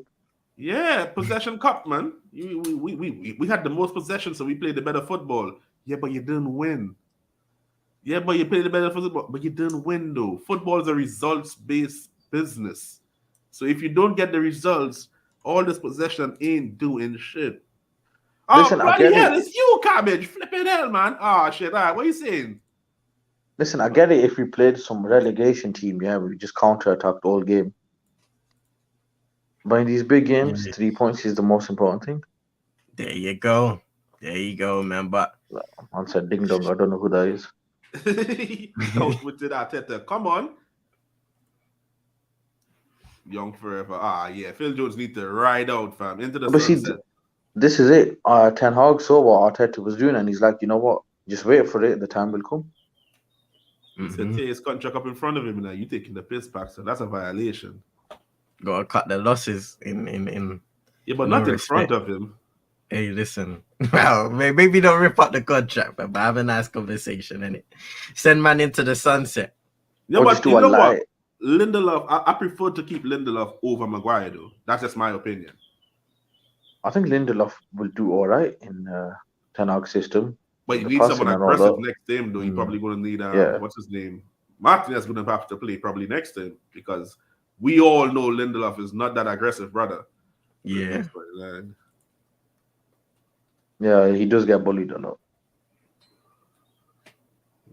Yeah, possession cup, man. We had the most possession, so we played the better football. Yeah, but you didn't win. Yeah, but you played the better football, but you didn't win, though. Football is a results-based business. So if you don't get the results, all this possession ain't doing shit. Listen, bloody hell, it's you, Cabbage. Flipping hell, man. Shit. All right, what are you saying? Listen, I get it if we played some relegation team, yeah, we just counter-attacked all game. But in these big games, 3 points is the most important thing. There you go. There you go, man. But I said ding dong. I don't know who that is. Come on. Young forever. Yeah. Phil Jones need to ride out, fam, into the sunset. This is it. Ten Hag saw what Arteta was doing, and he's like, you know what? Just wait for it. The time will come. He said, tear his contract up in front of him, now you taking the piss back, so that's a violation. Gotta cut the losses in. Yeah, but not in front of him. Hey, listen. Well, maybe don't rip up the contract, but have a nice conversation, innit? Send man into the sunset. Yeah, but you know what? Lindelof, I prefer to keep Lindelof over Maguire, though. That's just my opinion. I think Lindelof will do all right in Ten Hag system. But you The need passing someone and all aggressive that. next to him, though. You're probably going to need, Yeah. what's his name? Martinez going to have to play probably next to him because we all know Lindelof is not that aggressive, brother. Yeah. Yeah, he does get bullied a lot.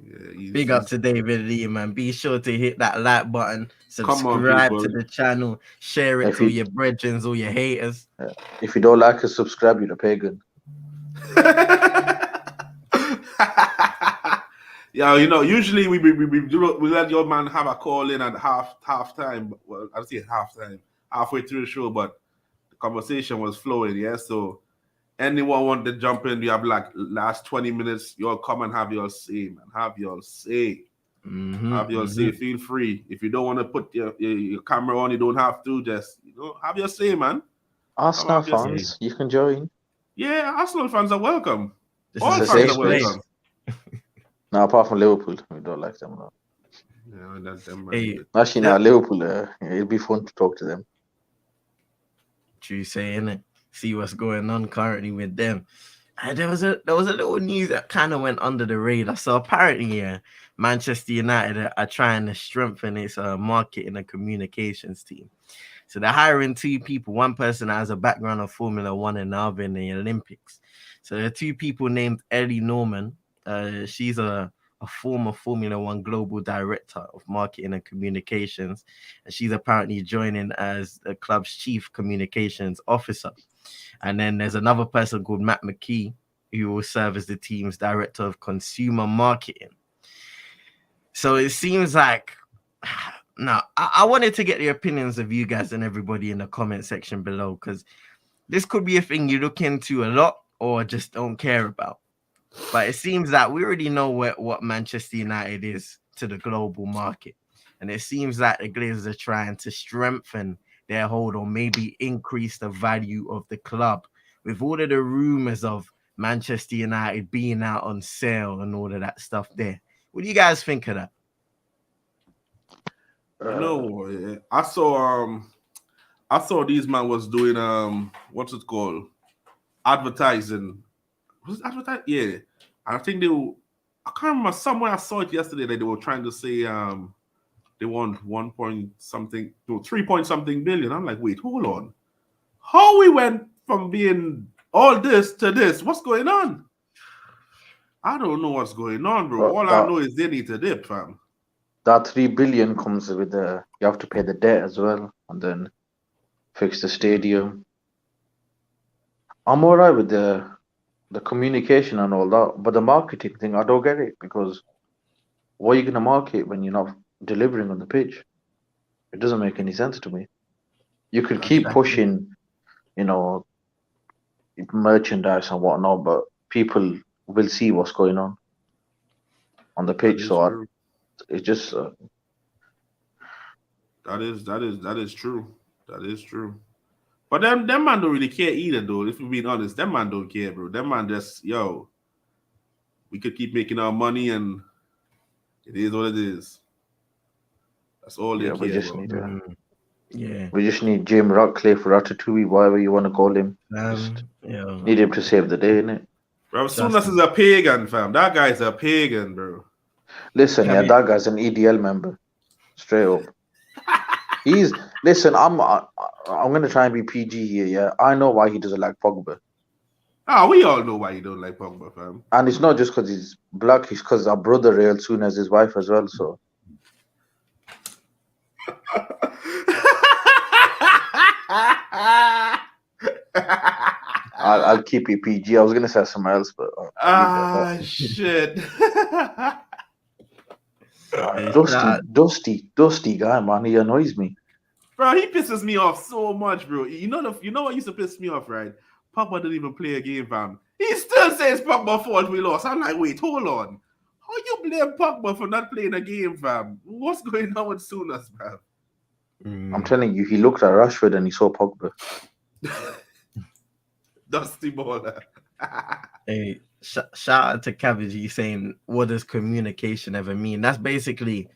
Yeah, Big up to David Lee, man. Be sure to hit that like button, subscribe to the channel, share it to your brethren or your haters. If you don't like us, subscribe, you're a pagan. Yeah, you know, usually we let your man have a call in at half time. Well, I'll say half time, halfway through the show, but the conversation was flowing, yeah. So anyone want to jump in, you have like last 20 minutes, you'll come and have your say, man. Have your say. Have your say. Feel free. If you don't want to put your camera on, you don't have to. Just have your say, man. Arsenal fans, you can join. Yeah, Arsenal fans are welcome. All fans are welcome. No, apart from Liverpool, we don't like them. No. Yeah, that's them. Actually, now Liverpool, it'll be fun to talk to them. True saying it. See what's going on currently with them. And there was a little news that kind of went under the radar. So apparently, Manchester United are trying to strengthen its marketing and communications team. So they're hiring two people. One person has a background of Formula One and another in the Olympics. So there are two people named Ellie Norman. She's a former Formula One global director of marketing and communications. And she's apparently joining as the club's chief communications officer. And then there's another person called Matt McKee, who will serve as the team's director of consumer marketing. So it seems like... Now, I wanted to get the opinions of you guys and everybody in the comment section below, because this could be a thing you look into a lot or just don't care about. But it seems that we already know what Manchester United is to the global market. And it seems like the Glazers are trying to strengthen their hold or maybe increase the value of the club with all of the rumors of Manchester United being out on sale and all of that stuff there. What do you guys think of that? I saw these man was doing what's it called? Advertising. Was it advertising? Yeah. I think I can't remember, somewhere I saw it yesterday that they were trying to say they want 3 point something billion. I'm like, wait, hold on. How we went from being all this to this? What's going on? I don't know what's going on, bro. All I know is they need to dip, fam. That 3 billion comes with you have to pay the debt as well and then fix the stadium. I'm all right with the communication and all that, but the marketing thing, I don't get it, because what are you going to market when you're not delivering on the pitch? It doesn't make any sense to me. You could keep pushing, merchandise and whatnot, but people will see what's going on the pitch. So it's just that is true. That is true. But them man don't really care either, though. If we're being honest, them man don't care, bro. Them man just, we could keep making our money and it is what it is. That's all they care we just about. We just need Jim Ratcliffe, Ratatouille, whatever you want to call him. Need him to save the day, innit? Bro, Souness is a pagan, fam. That guy's a pagan, bro. Listen, that guy's an EDL member. Straight up. Listen, I'm gonna try and be PG here, yeah. I know why he doesn't like Pogba. We all know why he don't like Pogba, fam. And it's not just because he's black, it's because our brother Real soon as his wife as well, so I'll keep it PG. I was gonna say something else, but shit. Dusty guy, man. He annoys me. Bro, he pisses me off so much, bro. You know what used to piss me off, right? Pogba didn't even play a game, fam. He still says Pogba fault we lost. I'm like, wait, hold on. How you blame Pogba for not playing a game, fam? What's going on with Souness, fam? I'm telling you, he looked at Rashford and he saw Pogba. Dusty baller. Hey, shout out to Cabbage saying, what does communication ever mean? That's basically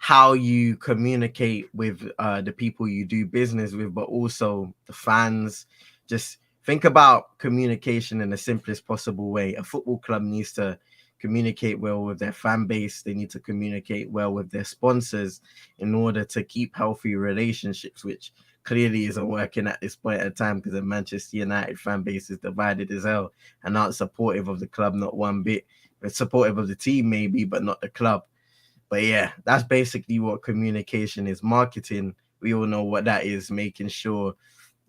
how you communicate with the people you do business with, but also the fans, just think about communication in the simplest possible way. A football club needs to communicate well with their fan base. They need to communicate well with their sponsors in order to keep healthy relationships, which clearly isn't working at this point in time because the Manchester United fan base is divided as hell and aren't supportive of the club, not one bit. They're supportive of the team maybe, but not the club. But yeah, that's basically what communication is. Marketing, we all know what that is, making sure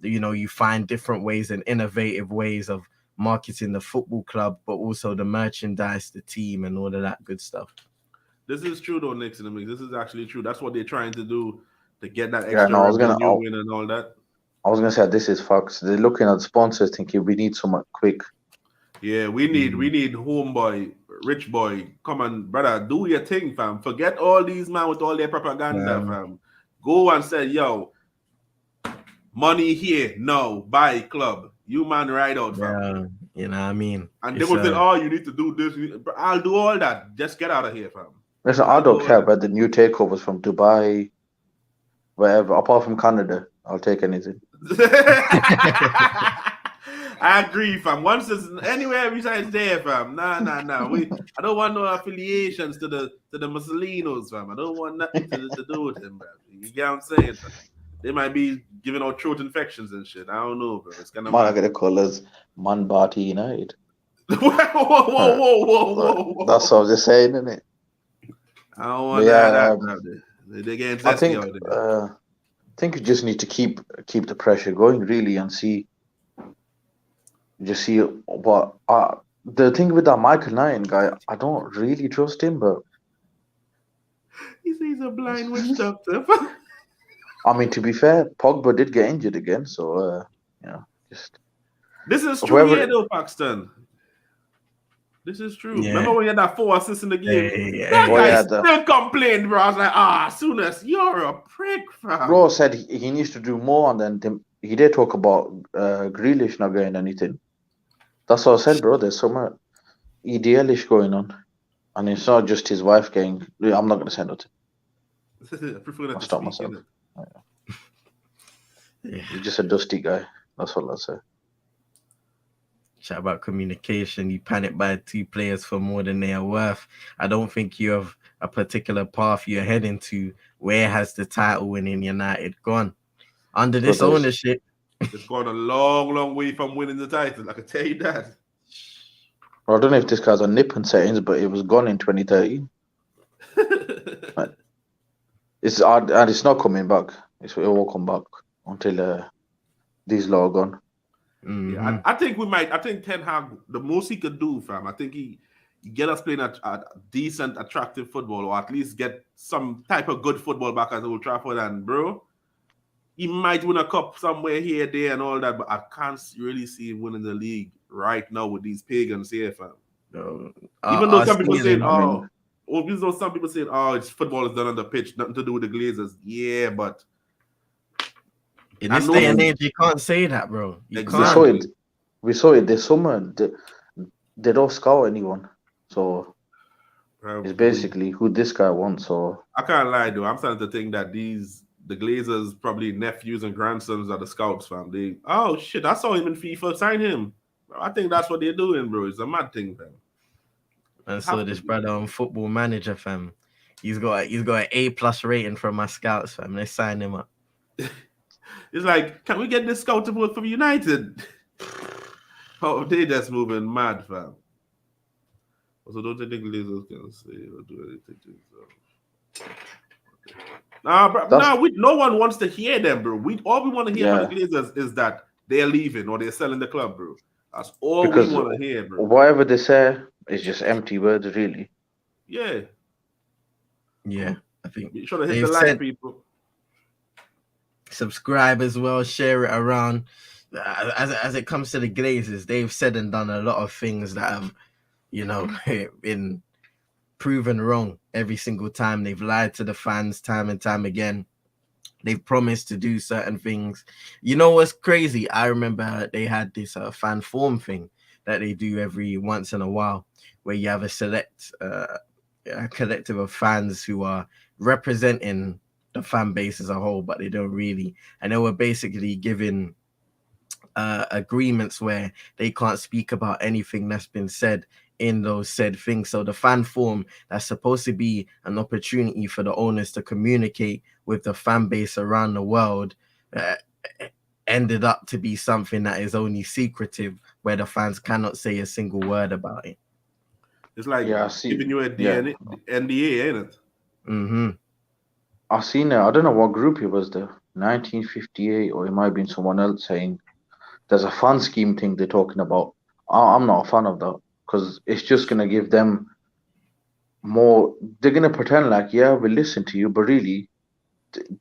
you find different ways and innovative ways of marketing the football club, but also the merchandise, the team, and all of that good stuff. This is true though, Nixon. I mean, this is actually true. That's what they're trying to do to get that Yeah, extra no, revenue win and all that. I was gonna say this is facts. They're looking at sponsors, thinking we need someone quick. Yeah, we need homeboy, rich boy. Come on, brother, do your thing, fam. Forget all these man with all their propaganda, fam. Go and say, yo, money here, no, buy club. You man ride out, fam. Yeah, you know what I mean? And they will say, oh, you need to do this. I'll do all that. Just get out of here, fam. Listen, I don't care about the new takeovers from Dubai, wherever, apart from Canada. I'll take anything. I agree, fam. Once it's anywhere besides there, fam. Nah. I don't want no affiliations to the Mussolinos, fam. I don't want nothing to do with them, bro. You get what I'm saying? Fam? They might be giving out throat infections and shit. I don't know, bro. It's kind of. Man, I gotta call us Man Barty United. whoa. That's what I was just saying, isn't it? I don't want that, bro. They're getting zesty out there. I think you just need to keep the pressure going, really, and see what. The thing with that Michael Nine guy, I don't really trust him, but He says he's a blind witch doctor. I mean, to be fair, Pogba did get injured again, so just. This is true here, though, Paxton. This is true. Yeah. Remember when you had that 4 assists in the game? That guy still complained, bro. I was like, Souness, you're a prick, fam. Bro said he needs to do more, and then he did talk about Grealish not getting anything. That's what I said, bro. There's some EDL-ish going on. And it's not just his wife getting... I'm not going to say nothing. I prefer not I'll to stop speak, myself. Yeah. He's just a dusty guy. That's what I'll say. Chat about communication. You panic by 2 players for more than they are worth. I don't think you have a particular path you're heading to. Where has the title winning United gone? Under this ownership, it's gone a long, long way from winning the title. I can tell you that. Well, I don't know if this guy's on Nippon settings, but it was gone in 2013. It's not coming back. It will come back until these lot are gone. Mm-hmm. Yeah, I think Ten Hag, the most he could do, fam, I think he get us playing a decent, attractive football, or at least get some type of good football back at Old Trafford. And bro, he might win a cup somewhere here, there, and all that, but I can't really see him winning the league right now with these pagans here, fam. No. Even though some people saying, it's football is done on the pitch, nothing to do with the Glazers. Yeah, but in this day and age, you can't say that, bro. Exactly. We saw it this summer. They don't scout anyone, so it's basically who this guy wants. So I can't lie, though. I'm starting to think that the Glazers probably nephews and grandsons are the scouts, fam. I saw him in FIFA, sign him. Bro, I think that's what they're doing, bro. It's a mad thing, fam. And so this brother on Football Manager, fam. He's got an A+ rating from my scouts, fam. They signed him up. It's like, can we get this scout to vote for United? Oh, they just moving mad, fam. Also, don't think Glazers can say or do anything to themselves. No one wants to hear them, bro. All we want to hear from the Glazers is that they're leaving or they're selling the club, bro. That's all we want to hear, bro. Whatever they say is just empty words, really. Yeah. Yeah, I think you should have hit the like, people. Subscribe as well, share it around. As it comes to the Glazers, they've said and done a lot of things that have, been proven wrong every single time. They've lied to the fans time and time again. They've promised to do certain things. You know what's crazy? I remember they had this fan forum thing that they do every once in a while, where you have a select a collective of fans who are representing the fan base as a whole, but they don't really. And they were basically giving agreements where they can't speak about anything that's been said in those said things. So the fan forum that's supposed to be an opportunity for the owners to communicate with the fan base around the world ended up to be something that is only secretive, where the fans cannot say a single word about it. It's like giving you a Yeah. NDA, ain't it? Mm-hmm. I seen it. I don't know what group it was there. 1958, or it might have been someone else saying there's a fun scheme thing they're talking about. I'm not a fan of that because it's just gonna give them more. They're gonna pretend like, yeah, we'll listen to you, but really,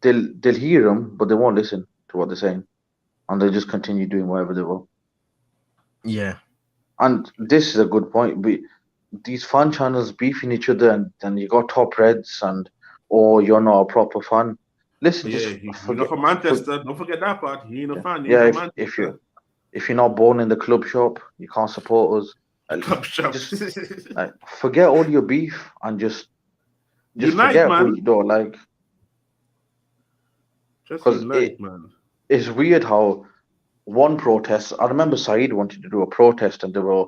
they'll hear them, but they won't listen to what they're saying, and they'll just continue doing whatever they will. Yeah. And this is a good point. These fan channels beefing each other, and then you got top reds, and oh, you're not a proper fan. Listen, Yeah, just you're not from Manchester. Don't forget that part. He ain't a fan. He ain't yeah. from If Manchester. you're not born in the club shop, you can't support us. Club shop. Just forget all your beef and just Unite, forget who man. you don't like. Just Because unite, man. it's weird how one protest. I remember Saeed wanted to do a protest, and there were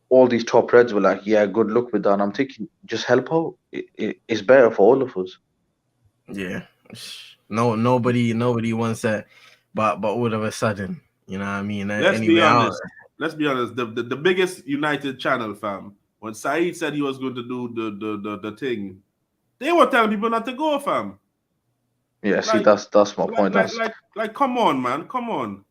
all these top reds were like, "Yeah, good luck with that." And I'm thinking, just help out. It's better for all of us. Yeah. Nobody wants that, but all of a sudden, you know what I mean? Let's be Anyway, honest. Let's be honest. The biggest United channel, fam. When Saeed said he was going to do the thing, they were telling people not to go, fam. Yeah, see, Like, that's my point. come on, man, come on.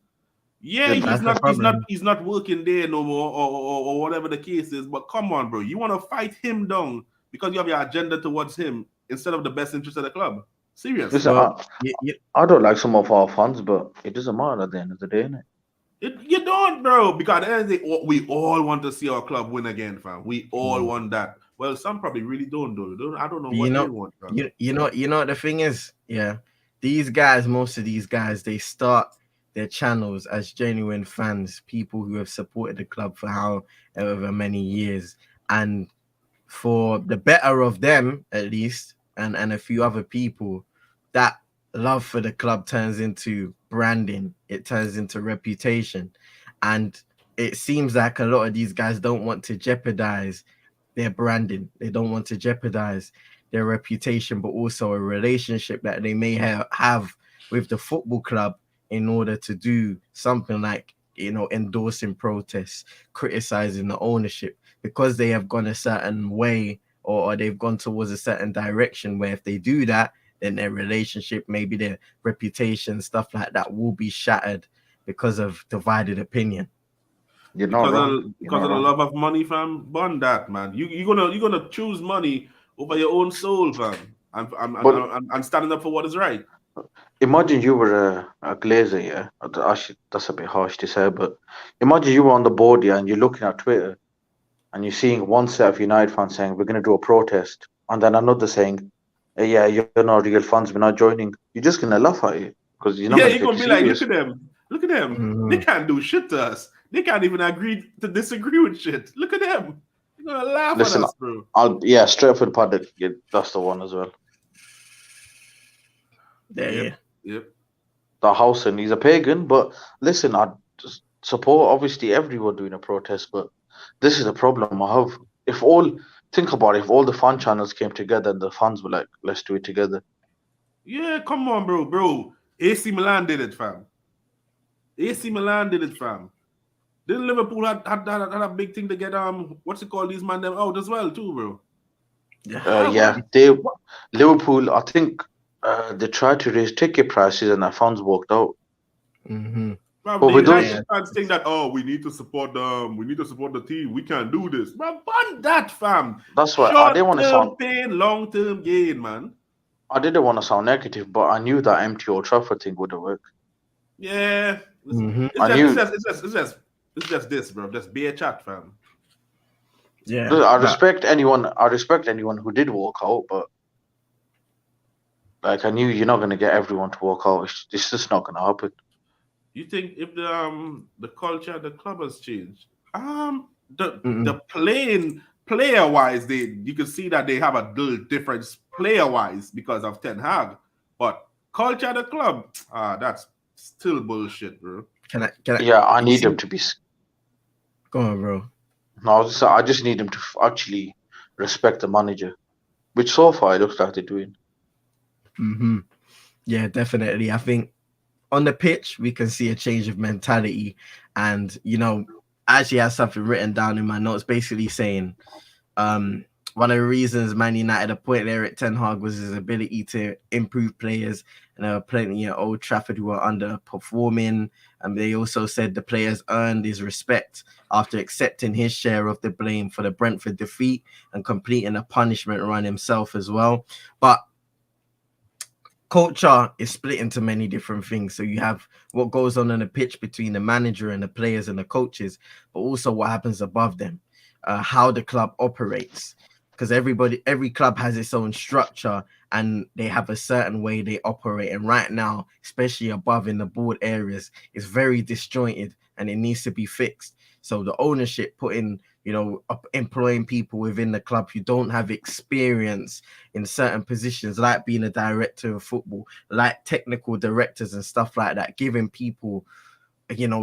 Yeah, that's the problem. he's not working there no more, or whatever the case is. But come on, bro, you want to fight him down because you have your agenda towards him instead of the best interest of the club. Serious. Listen, Well, I don't like some of our fans, but it doesn't matter at the end of the day, innit? You don't, bro, because at the end of the day, we all want to see our club win again, fam. We all want that. Well, some probably really don't, though. I don't know what they want, fam. You know what the thing is? Yeah, most of these guys, they start their channels as genuine fans, people who have supported the club for however many years, and for the better of them, at least, and a few other people, that love for the club turns into branding, it turns into reputation, and it seems like a lot of these guys don't want to jeopardize their branding, they don't want to jeopardize their reputation, but also a relationship that they may have with the football club in order to do something like, you know, endorsing protests, criticizing the ownership, because they have gone a certain way, or they've gone towards a certain direction where if they do that, then their relationship, maybe their reputation, stuff like that, will be shattered because of divided opinion. You're not wrong. Because of the love of money, fam. Burn that, man. You're gonna choose money over your own soul, fam. And standing up for what is right. Imagine you were a Glazer, yeah. Actually, that's a bit harsh to say, but imagine you were on the board, yeah, and you're looking at Twitter, and you're seeing one set of United fans saying we're going to do a protest, and then another saying, "Yeah, you're not real fans, we're not joining." You're just going to laugh at it because you're not going to You're take gonna it be like, serious. look at them. Mm-hmm. They can't do shit to us. They can't even agree to disagree with shit. Look at them. You're gonna laugh at us, bro. Straight for the paddock. Yeah, that's the one as well. Yeah. The house, and he's a pagan, but listen, I just support obviously everyone doing a protest, but this is the problem I have. Think about it, if all the fan channels came together and the fans were like, let's do it together. Yeah, come on, bro. AC Milan did it, fam. Didn't Liverpool had a big thing to get what's it called, these man them out as well too, bro. Liverpool, I think they tried to raise ticket prices and the fans walked out. Mm-hmm. But the United fans think that we need to support them, we need to support the team, we can't do this. Man, burn that, fam. That's why I didn't want to sound pain, long-term gain, man. I didn't want to sound negative, but I knew that empty Old Trafford thing wouldn't work. Yeah. Mm-hmm. It's just this, bro. Just be a chat, fam. Yeah. I respect anyone who did walk out, but like I knew you're not gonna get everyone to walk out. It's just not gonna happen. You think if the culture of the club has changed? The player wise, you can see that they have a little difference player wise because of Ten Hag, but culture of the club, that's still bullshit, bro. Can I? Yeah, I You need see, him to be. go on, bro. No, I just need him to actually respect the manager, which so far it looks like they're doing. Yeah, definitely. I think on the pitch we can see a change of mentality, and I actually have something written down in my notes, basically saying, one of the reasons Man United appointed Eric Ten Hag was his ability to improve players, and there were plenty at Old Trafford who were underperforming. And they also said the players earned his respect after accepting his share of the blame for the Brentford defeat and completing a punishment run himself as well. But culture is split into many different things. So you have what goes on the pitch between the manager and the players and the coaches, but also what happens above them, how the club operates. Because every club has its own structure and they have a certain way they operate. And right now, especially above in the board areas, it's very disjointed and it needs to be fixed. So the ownership putting, employing people within the club who don't have experience in certain positions, like being a director of football, like technical directors and stuff like that, giving people,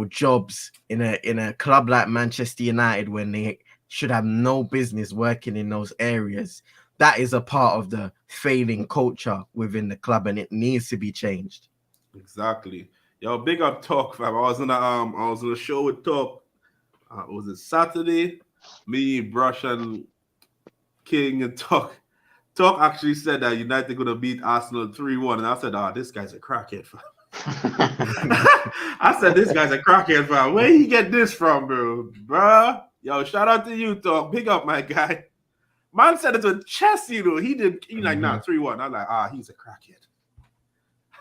jobs in a club like Manchester United when they should have no business working in those areas. That is a part of the failing culture within the club, and it needs to be changed. Exactly. Yo, big up Talk, fam. I was on a show with Talk. Was it Saturday? Me, Brush, and King and Talk. Talk actually said that United gonna beat Arsenal 3-1, and I said, this guy's a crackhead, fam. I said, this guy's a crackhead, fam. Where you get this from, bro? Bruh. Yo, shout out to you, Talk. Big up, my guy. Man said it with chest, He like, nah, 3-1. I'm like, he's a crackhead.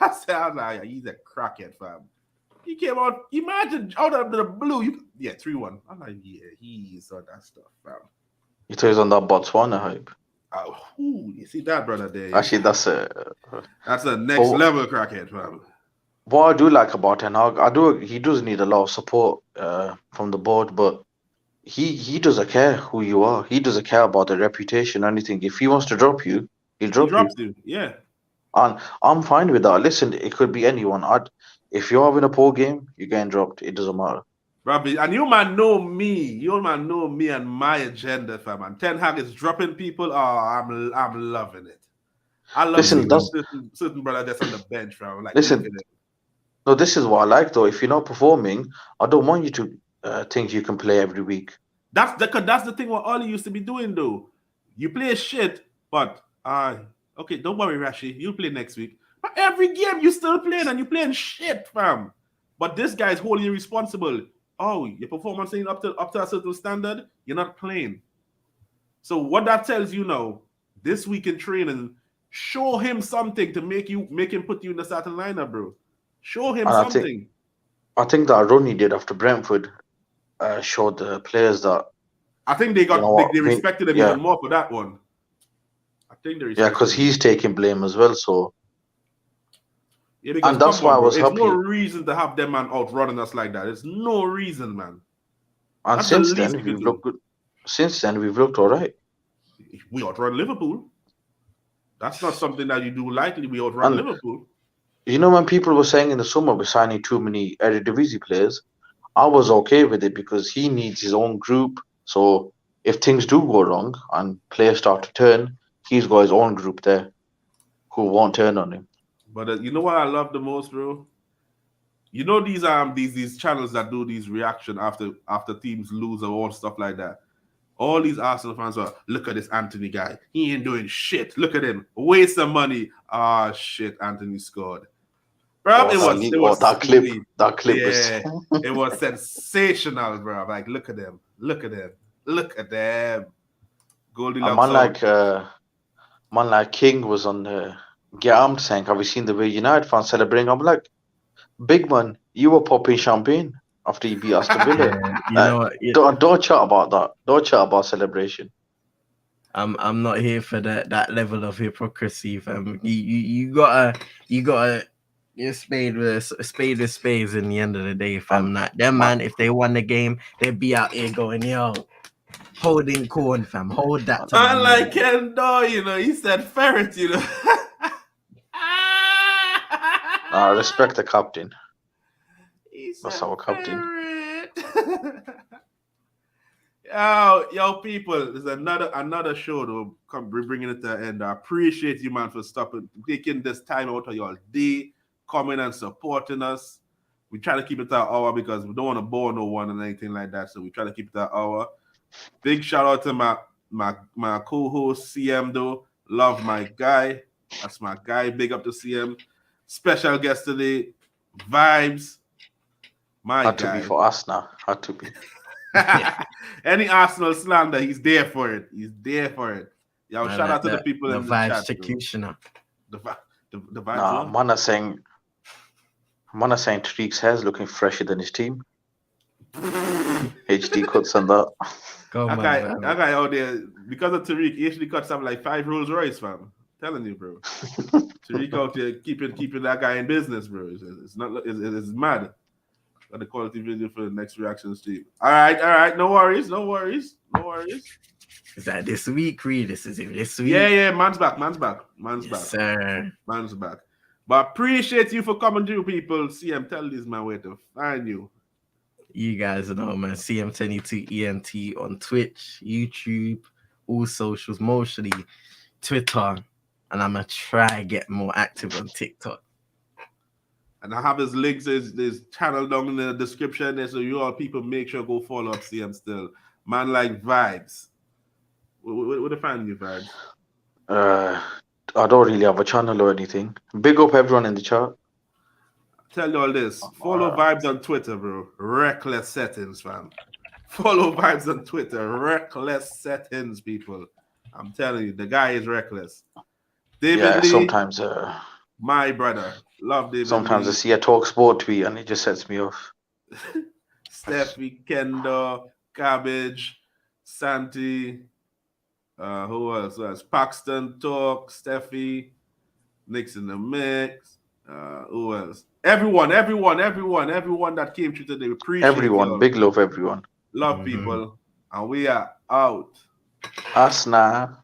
I was like, he's a crackhead, fam. He came out, imagine, out of the blue. 3-1. I'm like, yeah, he's on that stuff, fam. He thought he was on that Botswana hype. You see that, brother, there? Actually, that's a next level crackhead, fam. What I do like about Ten Hag, he does need a lot of support from the board, but he doesn't care who you are. He doesn't care about the reputation or anything. If he wants to drop you, he'll drop you. Yeah. And I'm fine with that. Listen, it could be anyone. If you're having a poor game, you're getting dropped. It doesn't matter. Robbie, and you man know me. You man know me and my agenda, fam. And Ten Hag is dropping people. I'm loving it. I love certain brother that's on the bench, fam. Like, listen, no, this is what I like though. If you're not performing, I don't want you to think you can play every week. That's the thing what Ollie used to be doing though. You play shit, but okay, don't worry, Rashi. You'll play next week. But every game you still playing and you playing shit, fam. But this guy is wholly responsible. Your performance ain't up to a certain standard, you're not playing. So what that tells you now, this week in training, show him something to make him put you in the starting lineup, bro. Show him something. I think that run he did after Brentford showed the players that I think they respected him even more for that one. I think they respected because he's taking blame as well. So and that's why I was happy. There's no reason to have them man outrunning us like that. There's no reason, man. And since then we've looked good. Since then we've looked all right. We outrun Liverpool. That's not something that you do lightly. We outrun Liverpool. You know, when people were saying in the summer we're signing too many Eredivisie players, I was okay with it because he needs his own group. So if things do go wrong and players start to turn, he's got his own group there who won't turn on him. But you know what I love the most, bro? You know these channels that do these reaction after teams lose or all stuff like that. All these Arsenal fans are, look at this Anthony guy. He ain't doing shit. Look at him. Waste of money. Shit, Anthony scored. Bro, it was that clip. That clip it was sensational, bro. Like, look at them. Look at them. Look at them. Goldilocks. Man like King was on the Get Armed saying, have you seen the way United fans celebrating? I'm like, big man, you were popping champagne after you beat Aston Villa. Don't chat about that. Don't chat about celebration. I'm not here for that level of hypocrisy, fam. You gotta spade with spades in the end of the day, fam. Man, if they won the game, they'd be out here going, yo, holding corn, fam. Hold that. I like Ken Doe, he said ferret, I respect the captain. He That's our captain. Yo, people, there's another show to come bringing it to the end. I appreciate you, man, for taking this time out of your day, coming and supporting us. We try to keep it that hour because we don't want to bore no one and anything like that. So we try to keep it that hour. Big shout out to my co-host CM though. Love my guy. That's my guy. Big up to CM. Special guest today, Vibes. My Had guy. to be for Assna. Had to be. Any Arsenal slander, he's there for it. He's there for it. Yo, shout out to the people in the Vibes chat. executioner. The vibes. Nah, man are saying Tariq's hair's looking fresher than his team. HD cuts and that. That guy out there, because of Tariq, he actually cut something like 5 Rolls Royce, fam. I'm telling you, bro. Tariq out there keeping that guy in business, bro. It's mad. Got the quality video for the next reactions team. All right. No worries. Is that this week, Reed? This is it this week. Yeah. Man's back. Sir. Man's back. But appreciate you for coming through, people. CM, tell this man where to find you. You guys know, man. CM22ENT on Twitch, YouTube, all socials, mostly Twitter, and I'm gonna try get more active on TikTok. And I have his links, his channel down in the description there, so you all people make sure go follow up CM still. Man like Vibes. Where to find you, Vibes? I don't really have a channel or anything. Big up everyone in the chat. Tell you all this. Follow Vibes on Twitter, bro. Reckless settings, fam. Follow Vibes on Twitter. Reckless settings, people. I'm telling you, the guy is reckless. David Lee, sometimes my brother. Love David sometimes Lee. I see a Talk Sport tweet and it just sets me off. Steffi, Kendo, Cabbage, Santi, who else? Paxton Talk, Steffi, Nick's in the mix. Who else? Everyone that came through today. We appreciate everyone. y'all. Big love, everyone. Love people. And we are out. Assna.